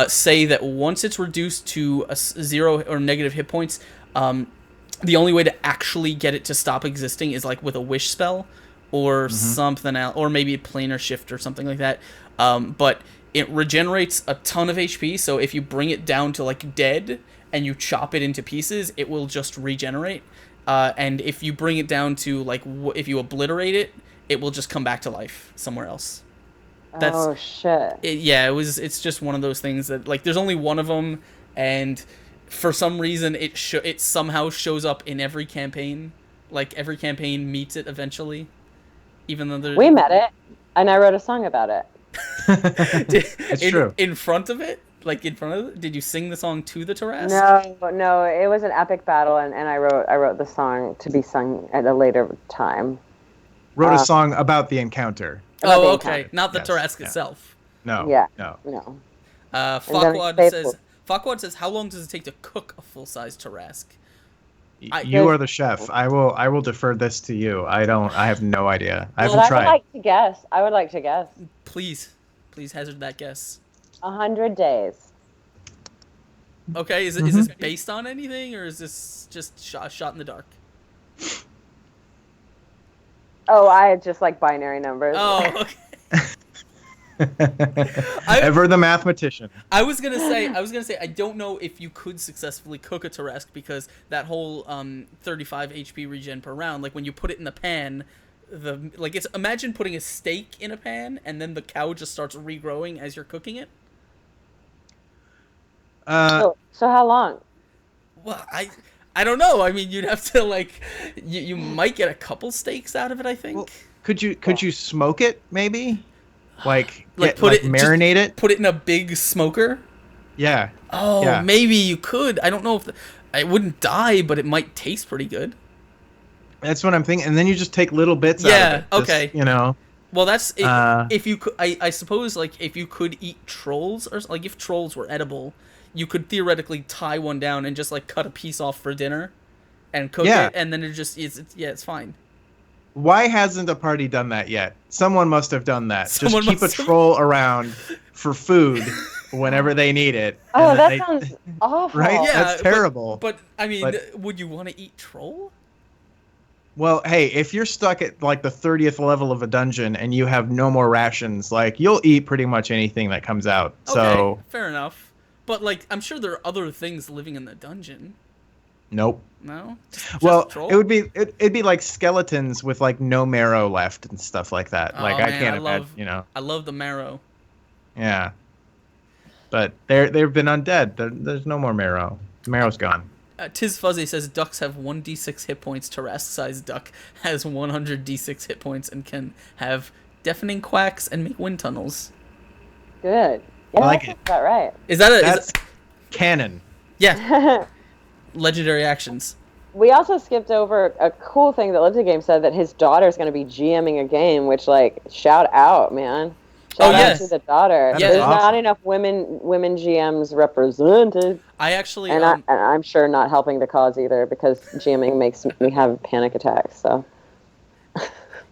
say that once it's reduced to a 0 or negative hit points, the only way to actually get it to stop existing is like with a wish spell or something else, or maybe a planar shift or something like that. But it regenerates a ton of HP, so if you bring it down to like dead and you chop it into pieces, it will just regenerate. And if you bring it down to like if you obliterate it, it will just come back to life somewhere else. Oh shit! It's just one of those things that like there's only one of them, and for some reason it somehow shows up in every campaign. Like every campaign meets it eventually, even though we met it, and I wrote a song about it. It's true. In front of it. Like in front of it? Did you sing the song to the Tarrasque? No, it was an epic battle, and I wrote the song to be sung at a later time. Wrote a song about the encounter. Oh, okay. Not the Tarrasque itself. No. Yeah. No. Farquaad says, how long does it take to cook a full-size Tarrasque? You are the chef. I will defer this to you. I have no idea. I haven't tried. I would like to guess. Please hazard that guess. 100 days. Okay, is this based on anything, or is this just shot in the dark? Oh, I just like binary numbers. Oh, okay. Ever the mathematician. I was gonna say I don't know if you could successfully cook a Tarrasque because that whole 35 HP regen per round, like when you put it in the pan, imagine putting a steak in a pan and then the cow just starts regrowing as you're cooking it. So how long? Well, I don't know. I mean, you'd have to you might get a couple steaks out of it, I think. Well, could you smoke it maybe? Marinate it? Put it in a big smoker? Yeah. Oh, yeah. Maybe you could. I don't know if It wouldn't die, but it might taste pretty good. That's what I'm thinking. And then you just take little bits out of it. Yeah, okay. You know? Well, that's if you could. I suppose like if you could eat trolls or like if trolls were edible, you could theoretically tie one down and just like cut a piece off for dinner, and cook it, and then it's fine. Why hasn't a party done that yet? Someone must have done that. Someone just keep a troll around for food whenever they need it. Oh, that sounds awful. Right? Yeah, that's terrible. But I mean, would you want to eat troll? Well, hey, if you're stuck at like the 30th level of a dungeon and you have no more rations, like you'll eat pretty much anything that comes out. Okay, so fair enough. But like, I'm sure there are other things living in the dungeon. Nope. No. Well, troll? it'd be like skeletons with like no marrow left and stuff like that. Like I can't imagine, you know. I love the marrow. Yeah. But they've been undead. There's no more marrow. The marrow's gone. Tiz Fuzzy says ducks have 1d6 hit points. Terrace-sized duck has 100 d6 hit points and can have deafening quacks and make wind tunnels. Good. Yeah, I like it. That's right. That's canon. Yeah. Legendary actions. We also skipped over a cool thing that Lived a Game said, that his daughter's going to be GMing a game, which, like, shout out, man. Shout out to the daughter. Yeah, There's not enough women GMs represented. I actually... And I'm sure not helping the cause either, because GMing makes me have panic attacks, so...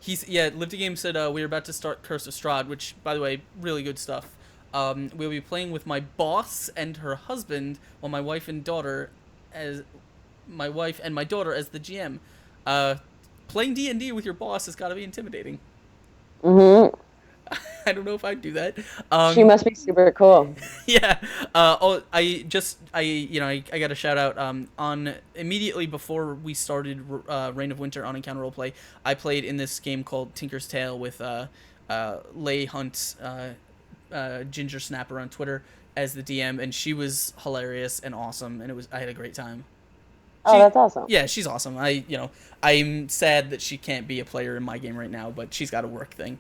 Lived a Game said we're about to start Curse of Strahd, which, by the way, really good stuff. We'll be playing with my boss and her husband, while my wife and my daughter as the GM. Playing D&D with your boss has got to be intimidating. Mm-hmm. I don't know if I'd do that. She must be super cool. Yeah. I got a shout out. On immediately before we started Reign of Winter on Encounter Roleplay, I played in this game called Tinker's Tale with Leigh Hunt, Ginger Snapper on Twitter as the DM, and she was hilarious and awesome, and I had a great time. That's awesome. Yeah, she's awesome. I'm sad that she can't be a player in my game right now, but she's got a work thing.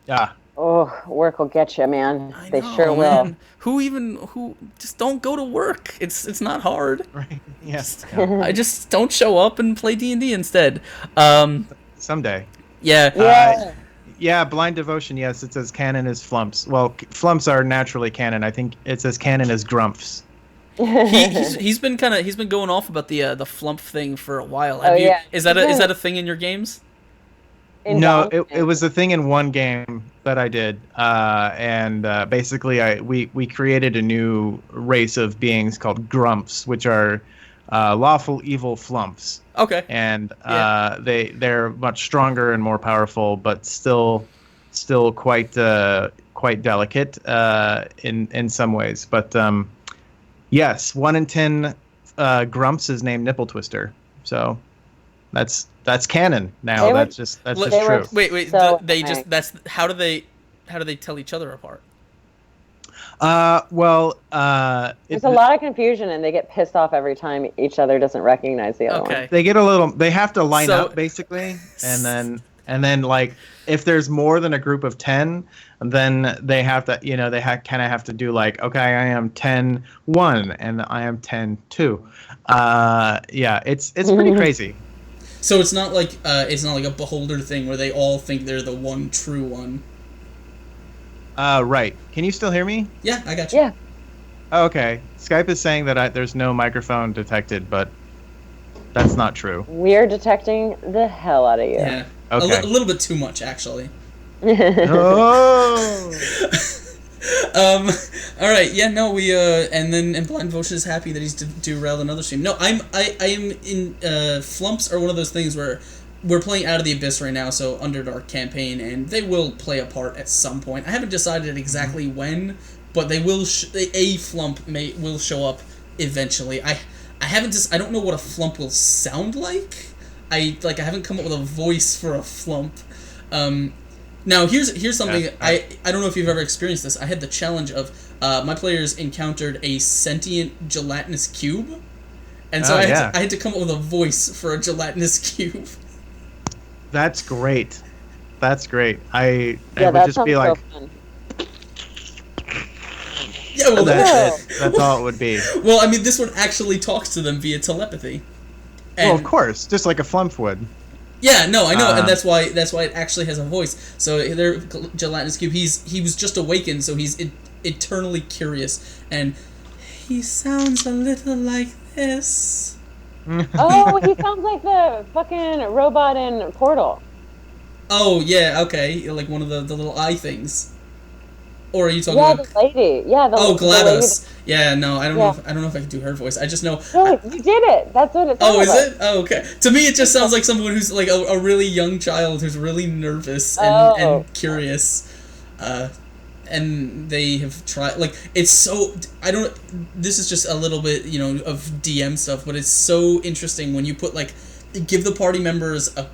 Yeah. Oh, work will get you, man. They sure will. Who just don't go to work. It's not hard. Right. Yes. I just don't show up and play D&D instead. Someday. Yeah. Yeah, Blind Devotion, yes, it says canon is flumps. Well, flumps are naturally canon. I think it says canon is grumps. He's been going off about the flump thing for a while. Is that a thing in your games? No, it was a thing in one game that I did, and basically we created a new race of beings called grumps, which are lawful evil flumps. Okay. And they're much stronger and more powerful, but still quite delicate in some ways. But yes, 1 in 10 grumps is named Nipple Twister. So that's canon now. That's just true. Wait. So how do they tell each other apart? There's a lot of confusion, and they get pissed off every time each other doesn't recognize the other one. They have to line up basically, and then like if there's more than a group of 10, then they have to, they kind of have to do like, okay, I am 10-1 and I am 10-2. It's pretty crazy. So it's not like a beholder thing where they all think they're the one true one. Right. Can you still hear me? Yeah, I got you. Yeah. Oh, okay. Skype is saying that there's no microphone detected, but that's not true. We're detecting the hell out of you. Yeah. Okay. A little bit too much, actually. Oh. All right. Yeah. No. We. And Blind Devotion is happy that he's derailed another stream. No. I am in. Flumps are one of those things where we're playing Out of the Abyss right now, so Underdark campaign, and they will play a part at some point. I haven't decided exactly when, but they will. A flump will show up eventually. I don't know what a flump will sound like. I haven't come up with a voice for a flump. Now here's something. I don't know if you've ever experienced this. I had the challenge of my players encountered a sentient gelatinous cube, and so I had to come up with a voice for a gelatinous cube. That's great. I would just be like, yeah, Yeah, well, That's all it would be. well, I mean, this one actually talks to them via telepathy. And, Well, of course, just like a flump would. Yeah, no, I know, and that's why it actually has a voice. So their gelatinous cube, he was just awakened, so he's eternally curious, and he sounds a little like this. Oh, he sounds like the fucking robot in Portal. Oh yeah, okay, like one of the little eye things. Or are you talking about? The lady. Yeah, the Oh, the lady GLaDOS. Yeah, no, I don't know. I don't know if I can do her voice. I just know. No, you did it. That's what it sounds Oh, is like. it? Oh, okay. To me, it just sounds like someone who's like a really young child who's really nervous and curious. And they have tried, like, it's so, I don't, this is just a little bit, you know, of DM stuff, but it's so interesting when you put, like, give the party members a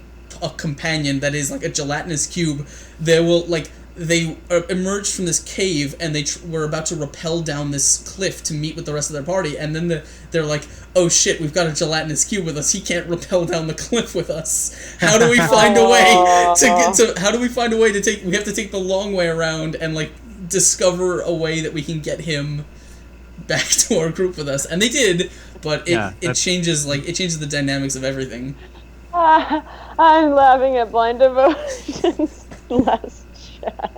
companion that is, like, a gelatinous cube. They will, like, they emerged from this cave, and they were about to rappel down this cliff to meet with the rest of their party, and then they're like, oh shit, we've got a gelatinous cube with us, he can't rappel down the cliff with us. How do we find a way to get to, how do we find a way to take, we have to take the long way around and, like, discover a way that we can get him back to our group with us. And they did, but it changes, like, it changes the dynamics of everything. I'm laughing at Blind Devotion's last chat.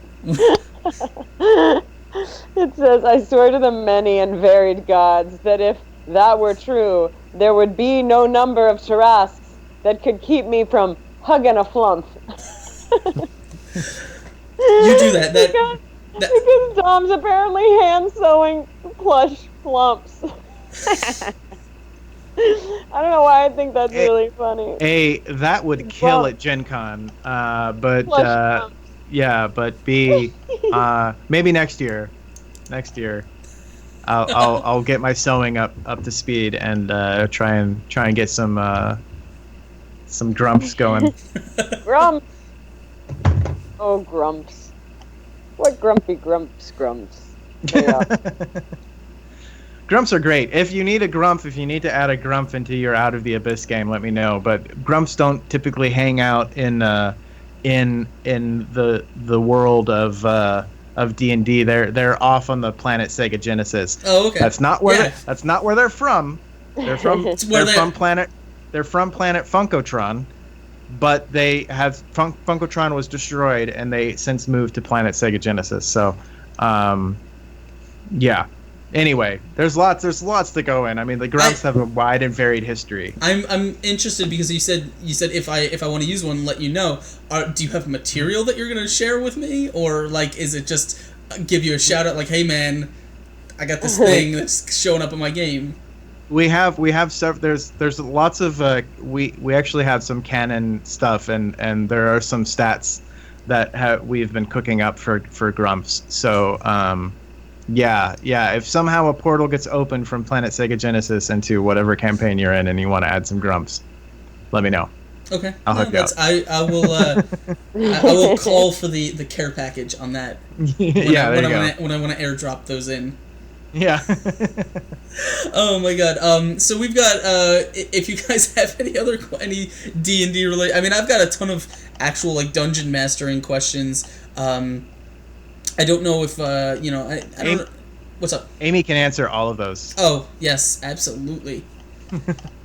It says, I swear to the many and varied gods that if that were true, there would be no number of Tarasques that could keep me from hugging a flump. You do that. Because Dom's apparently hand sewing plush flumps. I don't know why I think that's really funny. A, that would kill at Gen Con, but B, maybe next year. I'll get my sewing up to speed and try and get some grumps going. Grumps. Oh, grumps. What grumpy grumps. Yeah. Grumps are great. If you need to add a grump into your Out of the Abyss game, let me know. But grumps don't typically hang out in the world of D&D. They're off on the planet Sega Genesis. Oh, okay. That's not where they're from. They're from planet Funkotron. But they have Funkotron was destroyed, and they since moved to planet Sega Genesis. So, yeah. Anyway, there's lots to go in. I mean, the grumps have a wide and varied history. I'm interested because you said if I want to use one, let you know. Do you have material that you're gonna share with me, or like is it just give you a shout out like, hey man, I got this thing that's showing up in my game? We have several. There's lots of we actually have some canon stuff, and there are some stats that we've been cooking up for grumps. So yeah. If somehow a portal gets opened from Planet Sega Genesis into whatever campaign you're in, and you want to add some grumps, let me know. Okay, I'll hook you up. I will call for the care package on that. When I want to airdrop those in. Yeah. Oh my god. So we've got if you guys have any D&D related, I mean, I've got a ton of actual like dungeon mastering questions. I don't know if I don't know. What's up? Amy can answer all of those. Oh, yes, absolutely.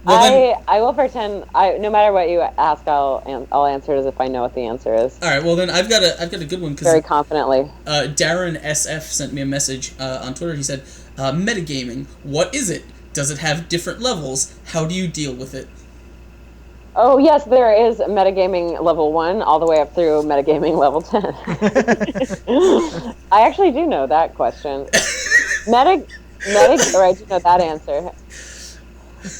Well, I will pretend no matter what you ask, I'll answer it as if I know what the answer is. All right. Well, then I've got a good one very confidently. Darren SF sent me a message on Twitter. He said, "Metagaming. What is it? Does it have different levels? How do you deal with it?" Oh yes, there is metagaming level 1 all the way up through metagaming level 10. I actually do know that question. Or I do know that answer.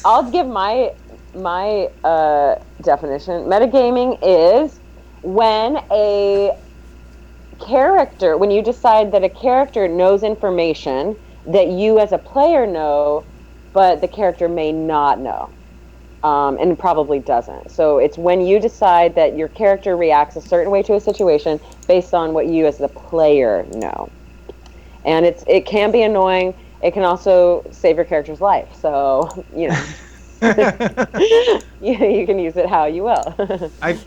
I'll give my definition. Metagaming is when you decide that a character knows information that you as a player know, but the character may not know. And probably doesn't. So it's when you decide that your character reacts a certain way to a situation based on what you as the player know. And it can be annoying. It can also save your character's life. So, you know, you can use it how you will. I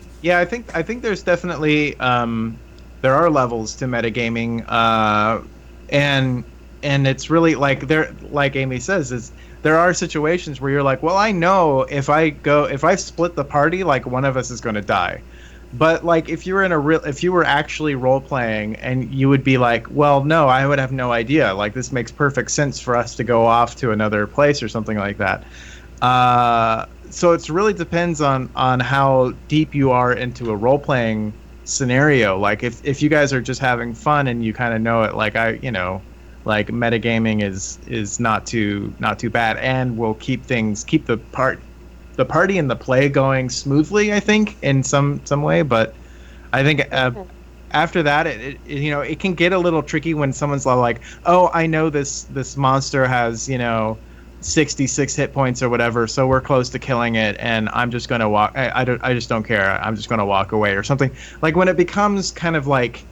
think there's definitely there are levels to metagaming, and and it's really like there, like Amy says, is there are situations where you're like, well, I know if I split the party, like one of us is going to die. But like if you were actually role playing, and you would be like, well, no, I would have no idea. Like this makes perfect sense for us to go off to another place or something like that. So it really depends on how deep you are into a role playing scenario. Like if you guys are just having fun and you kind of know it, like like metagaming is not too bad, and will keep the party and the play going smoothly, I think, in some way. But I think after that, it can get a little tricky when someone's like, oh, I know this monster has 66 hit points or whatever, so we're close to killing it, and I'm just gonna walk. I just don't care. I'm just gonna walk away or something. Like when it becomes kind of like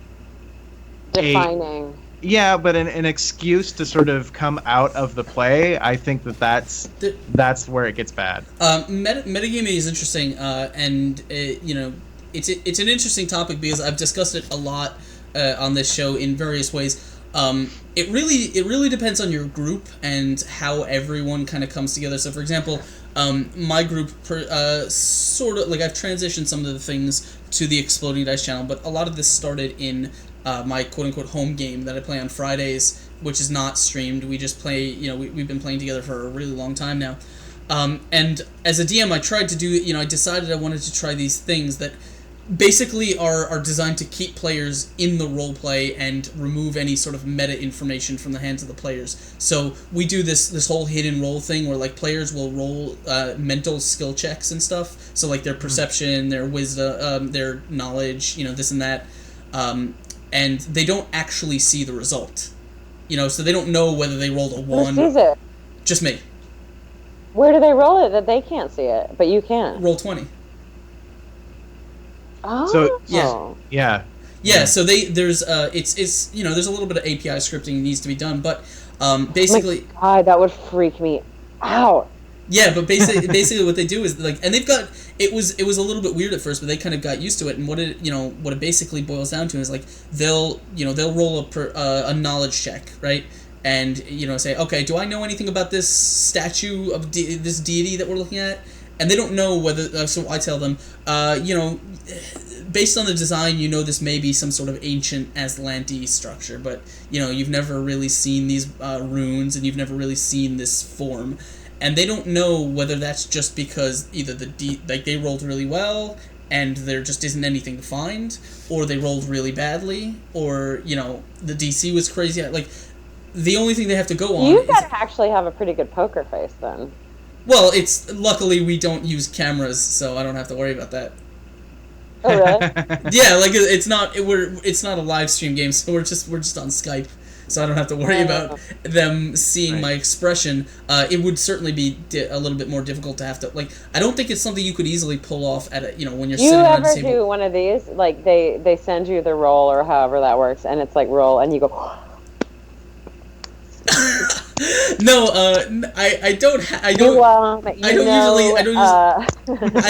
defining. Yeah, but an excuse to sort of come out of the play, I think that's where it gets bad. Metagaming is interesting, and it's an interesting topic because I've discussed it a lot on this show in various ways. It really depends on your group and how everyone kind of comes together. So, for example, my group sort of like I've transitioned some of the things to the Exploding Dice channel, but a lot of this started in my quote-unquote home game that I play on Fridays, which is not streamed. We just play, we've been playing together for a really long time now. And as a DM, I tried to do, I decided I wanted to try these things that basically are designed to keep players in the role play and remove any sort of meta information from the hands of the players. So we do this whole hidden role thing where like players will roll mental skill checks and stuff. So like their perception, their wisdom, their knowledge, this and that. And they don't actually see the result. So they don't know whether they rolled a 1. Who sees it? Just me. Where do they roll it that they can't see it, but you can? Roll 20. Oh. So yeah. So there's there's a little bit of API scripting needs to be done, but basically. Oh my God, that would freak me out. Yeah, but basically what they do is like, and they've got it was a little bit weird at first, but they kind of got used to it. And what it basically boils down to is like they'll roll a knowledge check, right? And say, okay, do I know anything about this statue of this deity that we're looking at? And they don't know whether. So I tell them, based on the design, this may be some sort of ancient Aslanti structure, but you've never really seen these runes, and you've never really seen this form. And they don't know whether that's just because either they rolled really well and there just isn't anything to find, or they rolled really badly, or the DC was crazy. Like the only thing they have to go on. You gotta actually have a pretty good poker face then. Well, luckily we don't use cameras, so I don't have to worry about that. Oh really? Yeah, like it's not a live stream game, so we're just on Skype. So I don't have to worry about them seeing my expression. It would certainly be a little bit more difficult to have to, like, I don't think it's something you could easily pull off at when you're sitting around the table. You ever do one of these? Like they send you the roll or however that works, and it's like roll, and you go. No, I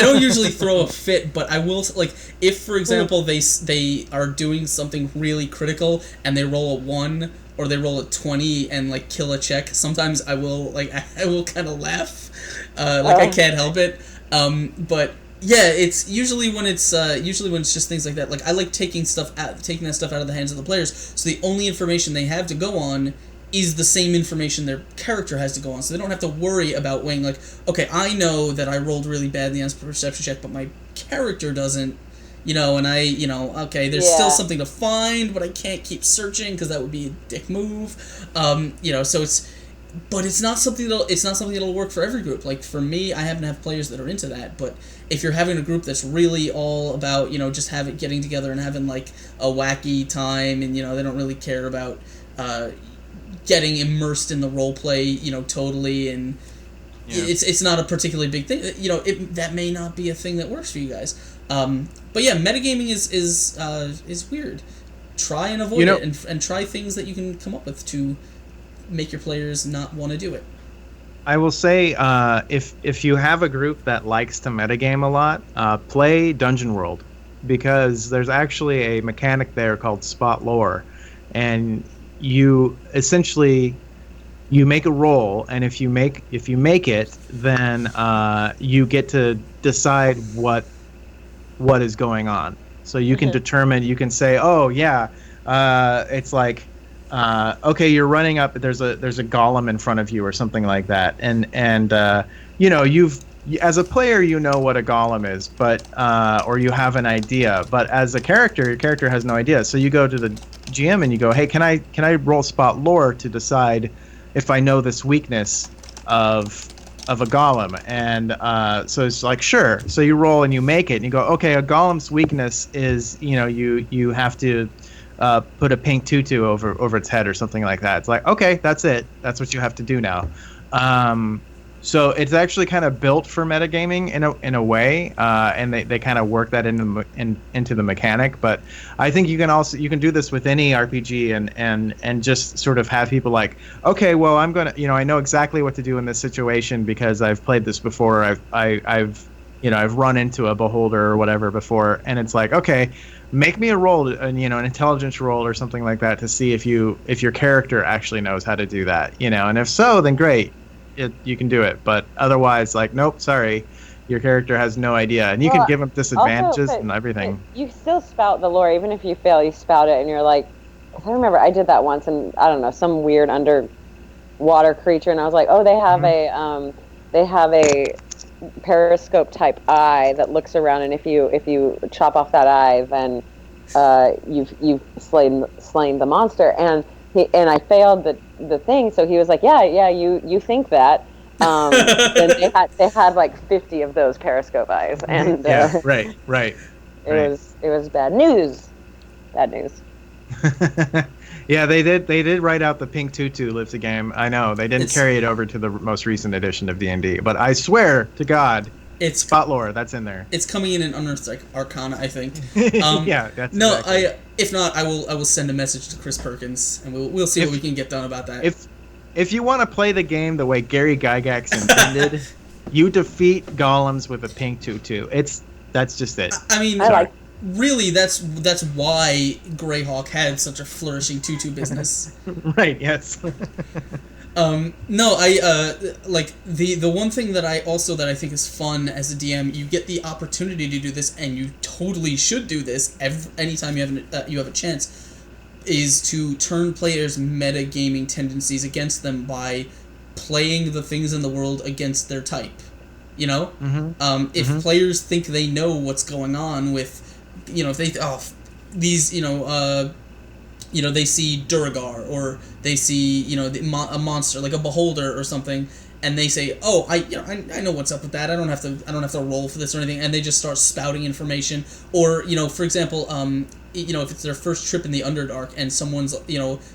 don't usually throw a fit, but I will, like, if for example they are doing something really critical and they roll a 1 or they roll a 20 and like kill a check, sometimes I will kind of laugh, I can't help it, but yeah, it's usually when it's just things like that. Like I like taking that stuff out of the hands of the players, so the only information they have to go on is the same information their character has to go on, so they don't have to worry about weighing, like, okay, I know that I rolled really badly on a perception check, but my character doesn't, and okay, there's still something to find, but I can't keep searching because that would be a dick move, so it's not something that'll work for every group. Like for me, I happen to have players that are into that, but if you're having a group that's really all about, just getting together and having like a wacky time, and they don't really care about getting immersed in the role play, totally, and it's not a particularly big thing. That may not be a thing that works for you guys. But yeah, metagaming is weird. Try and avoid it, and try things that you can come up with to make your players not want to do it. I will say, if you have a group that likes to metagame a lot, play Dungeon World, because there's actually a mechanic there called Spot Lore, and you essentially you make a roll, and if you make it, then you get to decide what is going on. So you can determine. You can say, oh yeah, it's like. Okay, you're running up. There's a golem in front of you, or something like that, and you know, as a player, you know what a golem is, but or you have an idea. But as a character, your character has no idea. So you go to the GM and you go, hey, can I roll spot lore to decide if I know this weakness of a golem? And so it's like, sure. So you roll and you make it, and you go, okay, a golem's weakness is, you know, you have to put a pink tutu over its head or something like that. It's like, okay, that's it. That's what you have to do now. So it's actually kind of built for metagaming in a way, and they kind of work that into the mechanic. But I think you can do this with any RPG and just sort of have people like, okay, well, I'm gonna, you know, I know exactly what to do in this situation because I've played this before. I've run into a beholder or whatever before, and it's like, okay, make me a roll, an intelligence roll or something like that to see if your character actually knows how to do that, you know, and if so, then great, you can do it. But otherwise, like, nope, sorry, your character has no idea, and you can give them disadvantages and everything. You still spout the lore, even if you fail, you spout it, and you're like, I remember I did that once, and I don't know, some weird underwater creature, and I was like, oh, they have a periscope type eye that looks around, and if you chop off that eye, then you've slain the monster. And I failed the thing, so he was like, yeah, you think that. Then they had like 50 of those periscope eyes, and right. It was bad news. Yeah, they did write out the pink tutu lives a game. I know they didn't carry it over to the most recent edition of D&D, but I swear to God, it's spot lore that's in there. It's coming in an Unearthed Arcana, I think. Yeah, that's no. Exactly. If not, I will send a message to Chris Perkins, and we'll see what we can get done about that. If you want to play the game the way Gary Gygax intended, you defeat golems with a pink tutu. That's just it. I mean, really, that's why Greyhawk had such a flourishing tutu business. Right, yes. No, I like the one thing that I think is fun as a DM. You get the opportunity to do this, and you totally should do this anytime you have a chance. Is to turn players' metagaming tendencies against them by playing the things in the world against their type. You know, if players think they know what's going on with, you know, if they they see Duragar, or they see, a monster like a beholder or something, and they say, oh, I know what's up with that. I don't have to roll for this or anything, and they just start spouting information. Or, for example, if it's their first trip in the Underdark and someone's,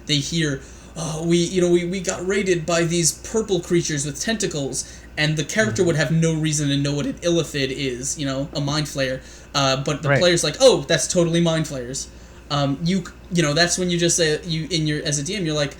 they hear, oh, we got raided by these purple creatures with tentacles, and the character would have no reason to know what an illithid is, a mind flayer. But the player's like, oh, that's totally mind flayers. That's when you just say, as a DM, you're like,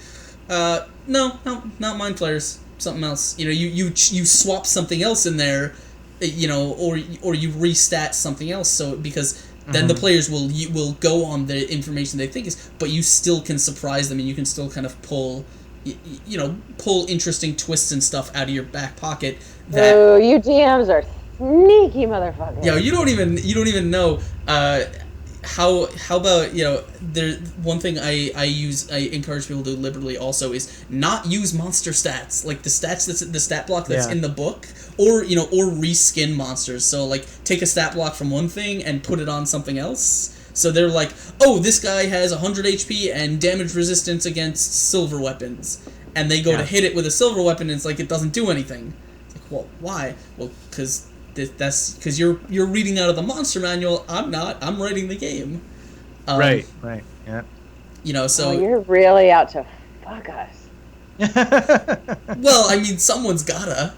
no, not mind flayers, something else. You swap something else in there, or you restat something else. So because then the players will go on the information they think is, but you still can surprise them, and you can still kind of pull interesting twists and stuff out of your back pocket. Oh, you DMs are sneaky motherfuckers. Yeah, you don't even know. How about, there, one thing I encourage people to do liberally also is not use monster stats, like the stat block that's in the book, or reskin monsters. So like take a stat block from one thing and put it on something else. So they're like, oh, this guy has 100 HP and damage resistance against silver weapons, and they go to hit it with a silver weapon, and it's like it doesn't do anything. It's like, well, why? Well, because that's because you're reading out of the monster manual. I'm not. I'm writing the game. Right. Yeah. So you're really out to fuck us. Well, I mean, someone's gotta.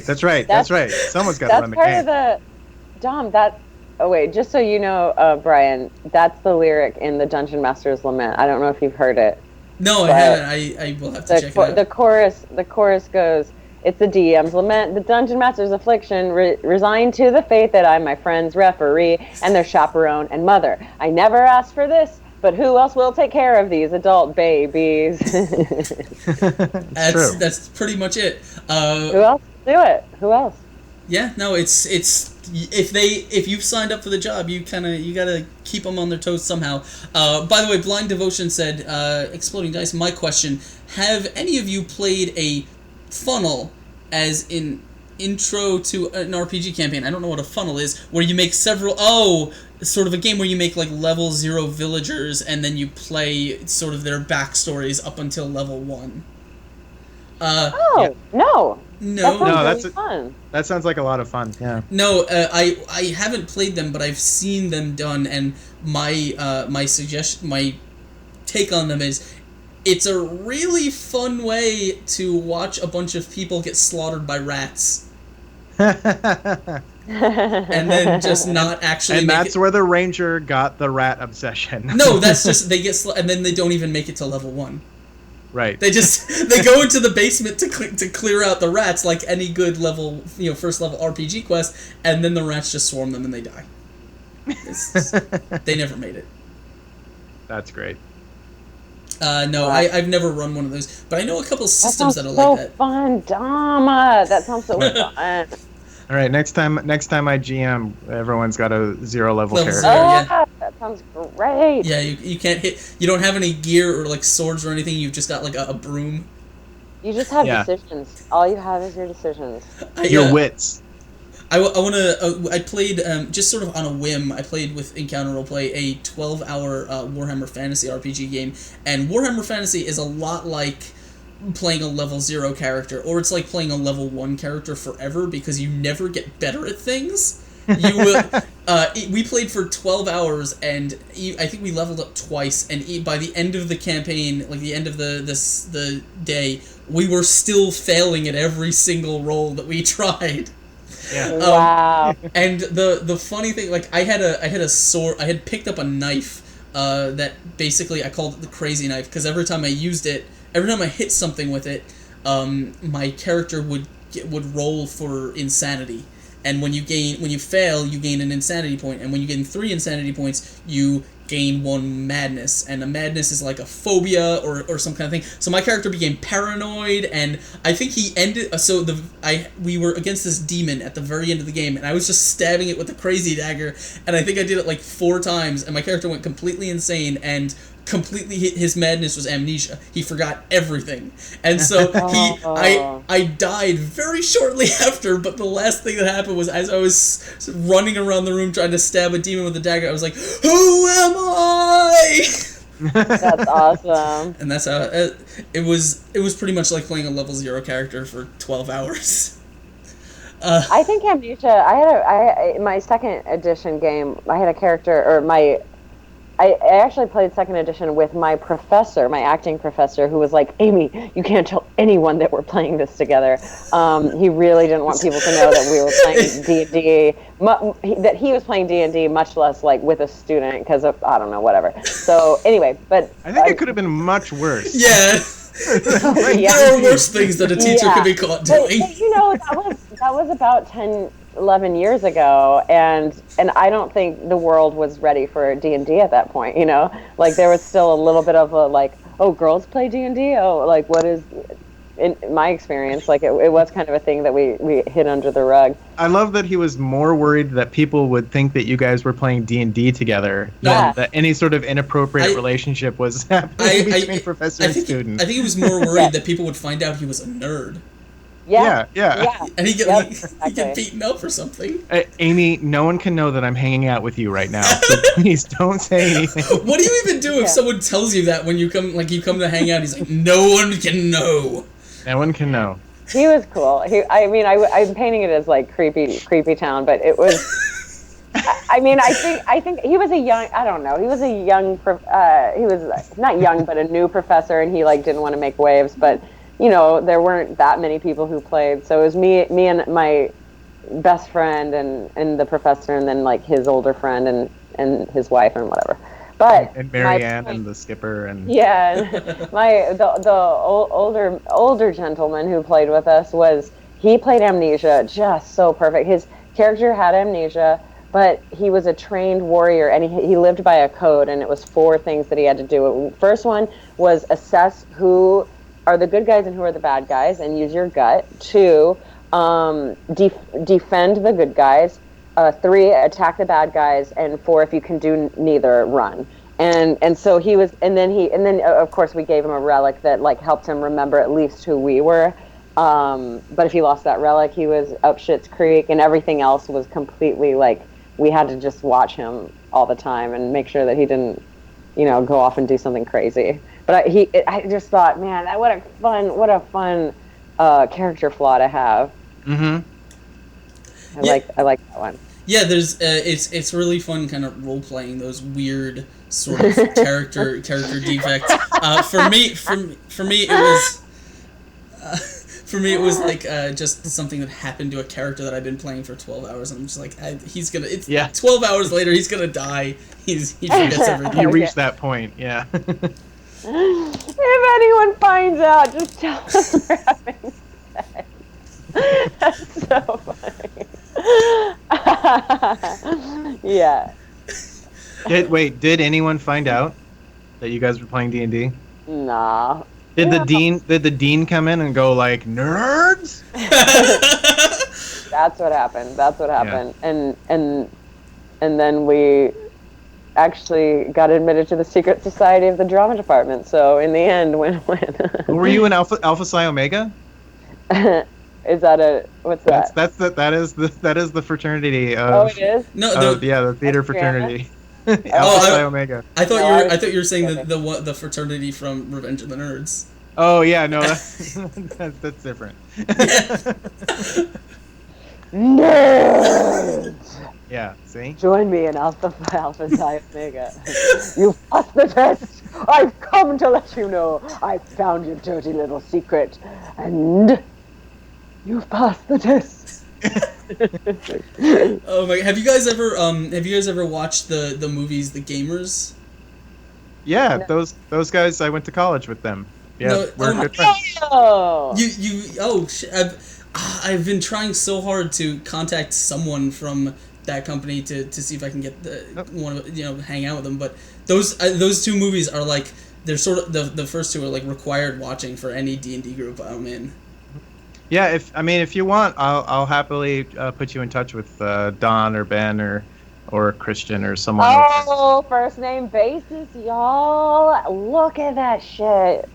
That's right. Someone's gotta run the game. That's part of the Dom. Oh wait, just so you know, Brian, that's the lyric in the Dungeon Master's Lament. I don't know if you've heard it. No, I haven't. I will have to check it out. The chorus goes, it's the DM's lament, the Dungeon Master's affliction, resigned to the fate that I'm my friend's referee and their chaperone and mother. I never asked for this, but who else will take care of these adult babies? That's pretty much it. Who else will do it? Who else? Yeah, no, it's if you've signed up for the job, you gotta keep them on their toes somehow. By the way, Blind Devotion said, Exploding Dice, my question, have any of you played a funnel as in intro to an RPG campaign? I don't know what a funnel is, where you make sort of a game where you make like level 0 villagers and then you play sort of their backstories up until level 1. No. No, that's fun. That sounds like a lot of fun. Yeah. No, I haven't played them, but I've seen them done, and my take on them is, it's a really fun way to watch a bunch of people get slaughtered by rats, and then just not actually. And that's where the ranger got the rat obsession. No, that's just they get and then they don't even make it to level 1. Right. They go into the basement to clear out the rats like any good level, first level RPG quest, and then the rats just swarm them and they die. They never made it. That's great. No, I've never run one of those, but I know a couple systems that are like that. Fun, Dama. That sounds so fun. All right, next time I GM, everyone's got a 0 level character. 0, yeah. That sounds great. Yeah, you can't hit. You don't have any gear or like swords or anything. You've just got like a broom. You just have decisions. All you have is your decisions. Your wits. I played just sort of on a whim. I played with Encounter Roleplay a 12-hour Warhammer Fantasy RPG game, and Warhammer Fantasy is a lot like playing a level 0 character, or it's like playing a level 1 character forever because you never get better at things. We played for 12 hours, and I think we leveled up twice, and by the end of the campaign, like the end of the day, we were still failing at every single roll that we tried. Yeah. Wow. And the funny thing, like I had a sword. I had picked up a knife that basically I called it the crazy knife, because every time I used it, every time I hit something with it, my character would roll for insanity. And when you fail, you gain an insanity point, and when you gain 3 insanity points, you gain 1 madness, and a madness is like a phobia or some kind of thing. So my character became paranoid, and I think he ended. We were against this demon at the very end of the game, and I was just stabbing it with the crazy dagger, and I think I did it like 4 times, and my character went completely insane, and completely his madness was amnesia. He forgot everything, and so I died very shortly after. But the last thing that happened was, as I was running around the room trying to stab a demon with a dagger, I was like, "Who am I?" That's awesome. And that's how it was. It was pretty much like playing a level 0 character for 12 hours. I think amnesia. My second edition game, I had a character, or I actually played second edition with my professor, my acting professor, who was like, "Amy, you can't tell anyone that we're playing this together." He really didn't want people to know that we were playing D&D, that he was playing D&D, much less like with a student, because of, I don't know, whatever. So anyway, but I think it could have been much worse. Yeah. There are worse things that a teacher could be caught doing. But, that was about 10, 11 years ago, and I don't think the world was ready for D&D at that point. Like there was still a little bit of a like, oh, girls play D&D. Oh, like what is? In my experience, like it was kind of a thing that we hid under the rug. I love that he was more worried that people would think that you guys were playing D&D together than that any sort of inappropriate relationship was happening between professor and student. I think he was more worried that people would find out he was a nerd. Yeah. And he get beaten up or something. Amy, no one can know that I'm hanging out with you right now, so please don't say anything. What do you even do if someone tells you that when you come to hang out? He's like, no one can know. No one can know. He was cool. I'm painting it as like creepy town, but it was. I think he was a young. I don't know. He was a young. He was not young, but a new professor, and he like didn't want to make waves. But there weren't that many people who played, so it was me and my best friend and the professor, and then like his older friend and his wife and whatever. But and Marianne and the skipper and the older gentleman who played with us he played amnesia just so perfect. His character had amnesia, but he was a trained warrior, and he lived by a code, and it was 4 things that he had to do. First one was assess who are the good guys and who are the bad guys, and use your gut. 2, defend the good guys. 3, attack the bad guys, and 4, if you can do neither, run. And so he was, and then of course we gave him a relic that like helped him remember at least who we were. But if he lost that relic, he was up Schitt's Creek, and everything else was completely like we had to just watch him all the time and make sure that he didn't, go off and do something crazy. But I just thought, man, what a fun character flaw to have. Mm-hmm. I like that one. Yeah, there's it's really fun kind of role playing those weird sort of character defects. For me it was like just something that happened to a character that I've been playing for 12 hours, and I'm just like, 12 hours later he's gonna die. He forgets everything. You reached that point, yeah. If anyone finds out, just tell us we're having sex. That's so funny. Yeah. Did anyone find out that you guys were playing D&D? Nah. Did the dean come in and go like, nerds? That's what happened. Yeah. And then we actually got admitted to the secret society of the drama department. So in the end, win-win. Were you in Alpha Psi Omega? Is that what's that? That is the fraternity of. Oh, it is? No, the theater fraternity. Alpha Psi Omega. I thought you were saying the fraternity from Revenge of the Nerds. Oh yeah, no, that's different. Nerds! Yeah, see? Join me in Alpha Psi Omega. You passed the test! I've come to let you know I found your dirty little secret. And you've passed the test. Oh my! Have you guys ever watched the movies The Gamers? Yeah, No. those guys. I went to college with them. Yeah, No, we're good friends. Oh! I've been trying so hard to contact someone from that company to see if I can get hang out with them. But those 2 movies are like, they're sort of the first 2 are like required watching for any D&D group I'm in. Yeah, if you want, I'll happily put you in touch with Don or Ben or Christian or someone. Oh, first name basis, y'all! Look at that shit.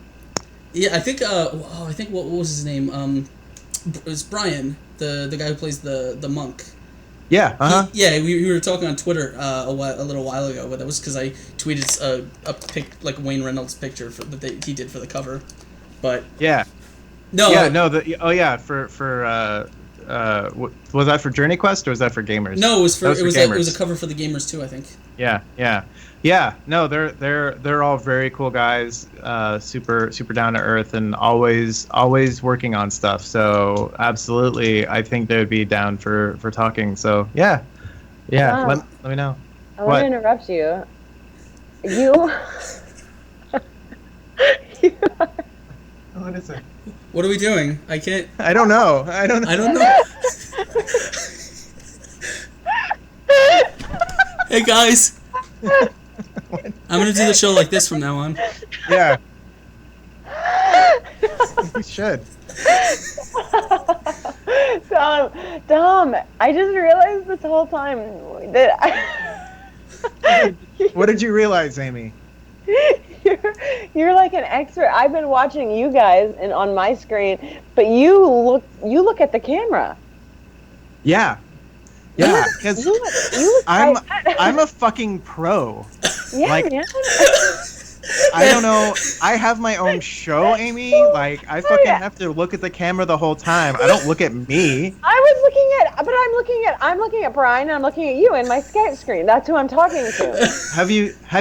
Yeah, I think what was his name? It was Brian, the guy who plays the monk. Yeah. Uh-huh. We were talking on Twitter a little while ago, but that was because I tweeted a pic, like Wayne Reynolds picture that he did for the cover. But yeah. No. Yeah, no. For was that for Journey Quest or was that for Gamers? No, it was Gamers. It was a cover for the Gamers too, I think. Yeah. No, they're all very cool guys, super down to earth, and always working on stuff. So absolutely, I think they would be down for talking. So yeah. Let me know. I want to interrupt you. What is it? What are we doing? I can't. I don't know. Hey guys. I'm gonna do the show like this from now on. Yeah. We should. Dom, I just realized this whole time that What did you realize, Amy? You're like an expert. I've been watching you guys and on my screen, but you look at the camera. Yeah, because I'm a fucking pro. Yeah, like, man. I don't know. I have my own show, Amy. Like, I fucking have to look at the camera the whole time. I don't look at me. I'm looking at Brian, and I'm looking at you in my Skype screen. That's who I'm talking to. Have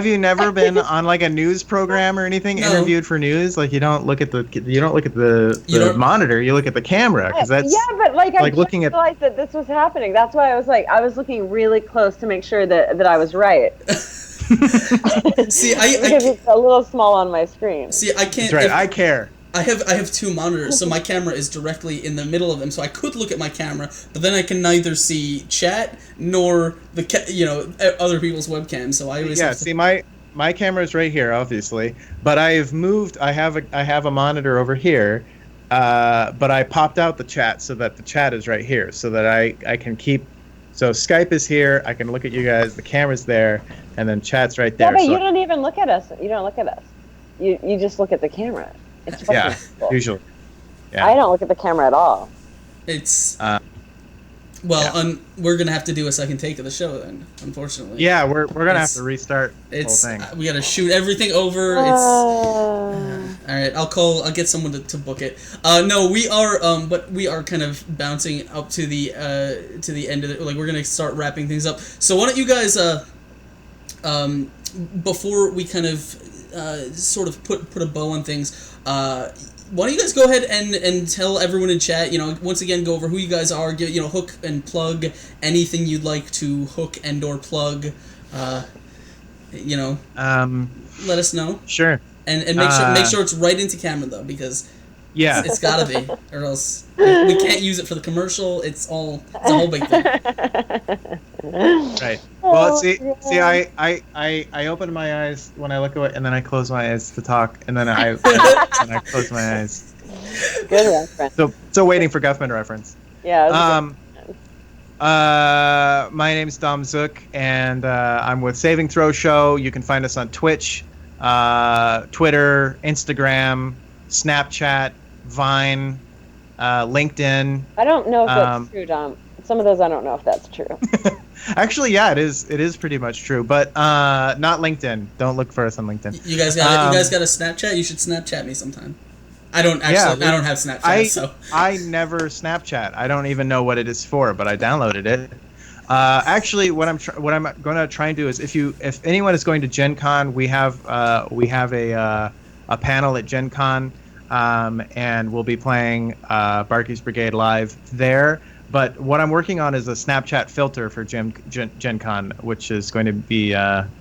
you never been on like a news program or anything? No. Interviewed for news? Like, you don't look at the monitor. You look at the camera because that's but like I looking at. realized that this was happening. That's why I was looking really close to make sure that I was right. See, because it's a little small on my screen. See, I can't. That's right. I care. I have two monitors, so my camera is directly in the middle of them, so I could look at my camera, but then I can neither see chat nor other people's webcams. So I always see my camera is right here, obviously, but I've moved. I have a monitor over here, but I popped out the chat so that the chat is right here, so that I can keep. So Skype is here. I can look at you guys. The camera's there, and then chat's right there. Yeah, but so you don't even look at us. You don't look at us. You just look at the camera. It's fucking cool. Usually. Yeah. I don't look at the camera at all. It's we're gonna have to do a second take of the show then, unfortunately. Yeah, we're gonna have to restart the whole thing. We gotta shoot everything over. All right. I'll get someone to book it. No, we are but we are kind of bouncing up to the end of it. Like, we're gonna start wrapping things up. So why don't you guys before we kind of sort of put a bow on things, why don't you guys go ahead and tell everyone in chat, once again, go over who you guys are, hook and plug anything you'd like to hook and or plug, let us know. Sure. And make sure it's right into camera, though, because it's gotta be, or else we can't use it for the commercial. It's a whole big thing. Right. Well, see, I open my eyes when I look away, and then I close my eyes to talk, and then I close my eyes. Good reference. So waiting for Guffman reference. Yeah. My name's Dom Zook, and I'm with SavingThrowShow. You can find us on Twitch, Twitter, Instagram, Snapchat, Vine, LinkedIn. I don't know if that's true, Dom. Some of those I don't know if that's true. Actually, yeah, it is. It is pretty much true, but not LinkedIn. Don't look for us on LinkedIn. You guys got a Snapchat? You should Snapchat me sometime. I don't actually. I don't have Snapchat. So I never Snapchat. I don't even know what it is for, but I downloaded it. Actually, what I'm going to try and do is if anyone is going to Gen Con, we have a panel at Gen Con, and we'll be playing Barky's Brigade live there. But what I'm working on is a Snapchat filter for Gen Con, which is going to be,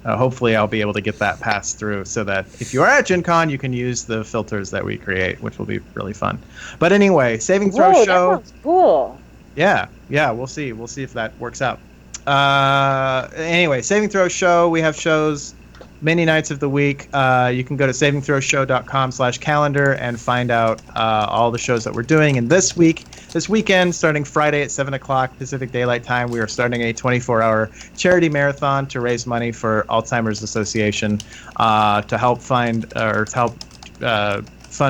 hopefully I'll be able to get that passed through so that if you are at Gen Con, you can use the filters that we create, which will be really fun. But anyway, SavingThrowShow. That sounds cool. Yeah, we'll see. We'll see if that works out. Anyway, SavingThrowShow, we have shows many nights of the week. You can go to savingthrowshow.com/calendar and find out all the shows that we're doing. And this weekend, starting Friday at 7 o'clock Pacific Daylight Time, we are starting a 24-hour charity marathon to raise money for Alzheimer's Association to help fund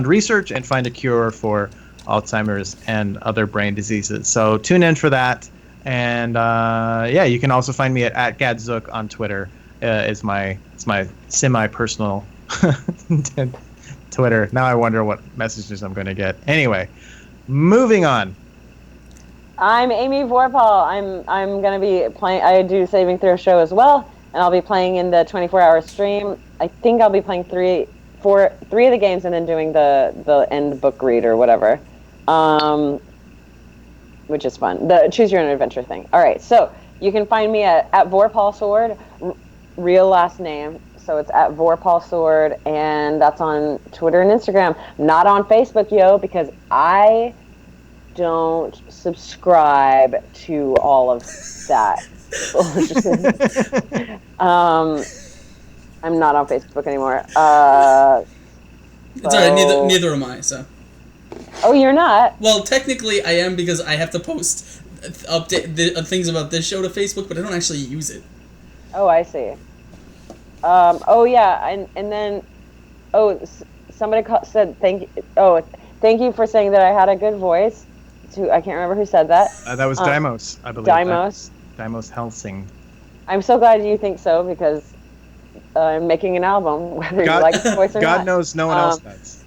research and find a cure for Alzheimer's and other brain diseases. So tune in for that. And you can also find me at @GadZook on Twitter. It's my semi-personal Twitter. Now I wonder what messages I'm going to get. Anyway, moving on. I'm Amy Vorpahl. I'm going to be playing. I do SavingThrowShow as well, and I'll be playing in the 24-hour stream. I think I'll be playing three of the games and then doing the end book read or whatever, which is fun. The Choose Your Own Adventure thing. All right, so you can find me at Vorpahl Sword. Real last name, so it's at Vorpahl Sword, and that's on Twitter and Instagram. Not on Facebook, because I don't subscribe to all of that. I'm not on Facebook anymore. It's all right. Neither am I. So. Oh, you're not? Well, technically, I am because I have to post things about this show to Facebook, but I don't actually use it. Oh, I see. And then, somebody said thank you. Oh, thank you for saying that I had a good voice. I can't remember who said that. That was Dimos, I believe. Dimos Helsing. I'm so glad you think so, because I'm making an album, whether you like the voice or not. God knows no one else does.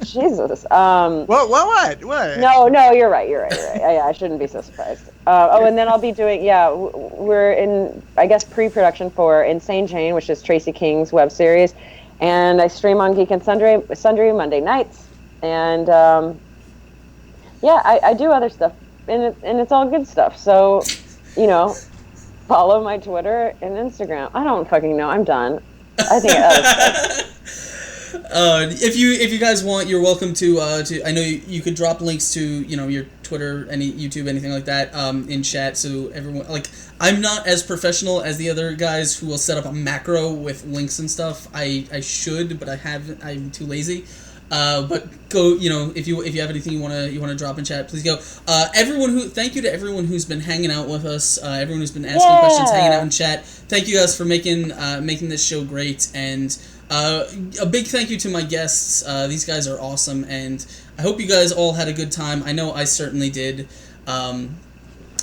Jesus. What? No, you're right. I shouldn't be so surprised. And then I'll be doing, we're in, I guess, pre-production for Insane Chain, which is Tracy King's web series. And I stream on Geek and Sundry Monday nights. And, I do other stuff. And it's all good stuff. So, follow my Twitter and Instagram. I don't fucking know. I'm done. I think If you guys want, you're welcome to I know you could drop links to your Twitter, any YouTube, anything like that in chat, so everyone, like, I'm not as professional as the other guys who will set up a macro with links and stuff. I should, but I'm too lazy. But go, if you have anything you wanna drop in chat, please go. Thank you to everyone who's been hanging out with us, everyone who's been asking questions, hanging out in chat. Thank you guys for making this show great, and a big thank you to my guests. These guys are awesome, and I hope you guys all had a good time. I know I certainly did.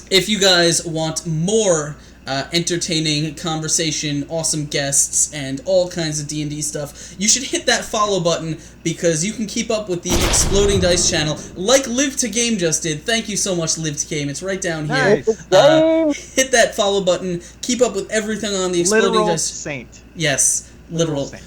If you guys want more entertaining conversation, awesome guests, and all kinds of D&D stuff, you should hit that follow button, because you can keep up with the Exploding Dice channel like Live to Game just did. Thank you so much, Live to Game. It's right down here. Nice. Hit that follow button. Keep up with everything on the Exploding Literal Dice. saint. Yes. Literal. Saint.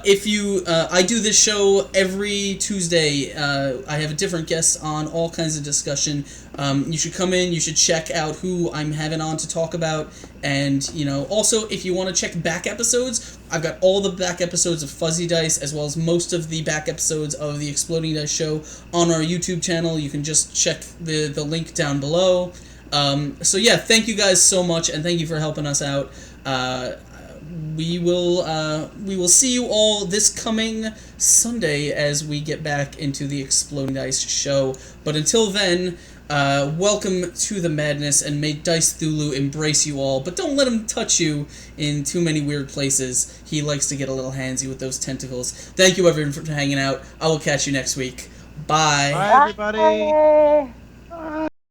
If you, I do this show every Tuesday. I have a different guest on, all kinds of discussion. You should come in. You should check out who I'm having on to talk about. And, also, if you want to check back episodes, I've got all the back episodes of Fuzzy Dice, as well as most of the back episodes of the Exploding Dice show on our YouTube channel. You can just check the link down below. So yeah, thank you guys so much, and thank you for helping us out. We will see you all this coming Sunday as we get back into the Exploding Dice show. But until then, welcome to the madness, and may Dice Thulu embrace you all. But don't let him touch you in too many weird places. He likes to get a little handsy with those tentacles. Thank you everyone for hanging out. I will catch you next week. Bye. Bye everybody. Bye.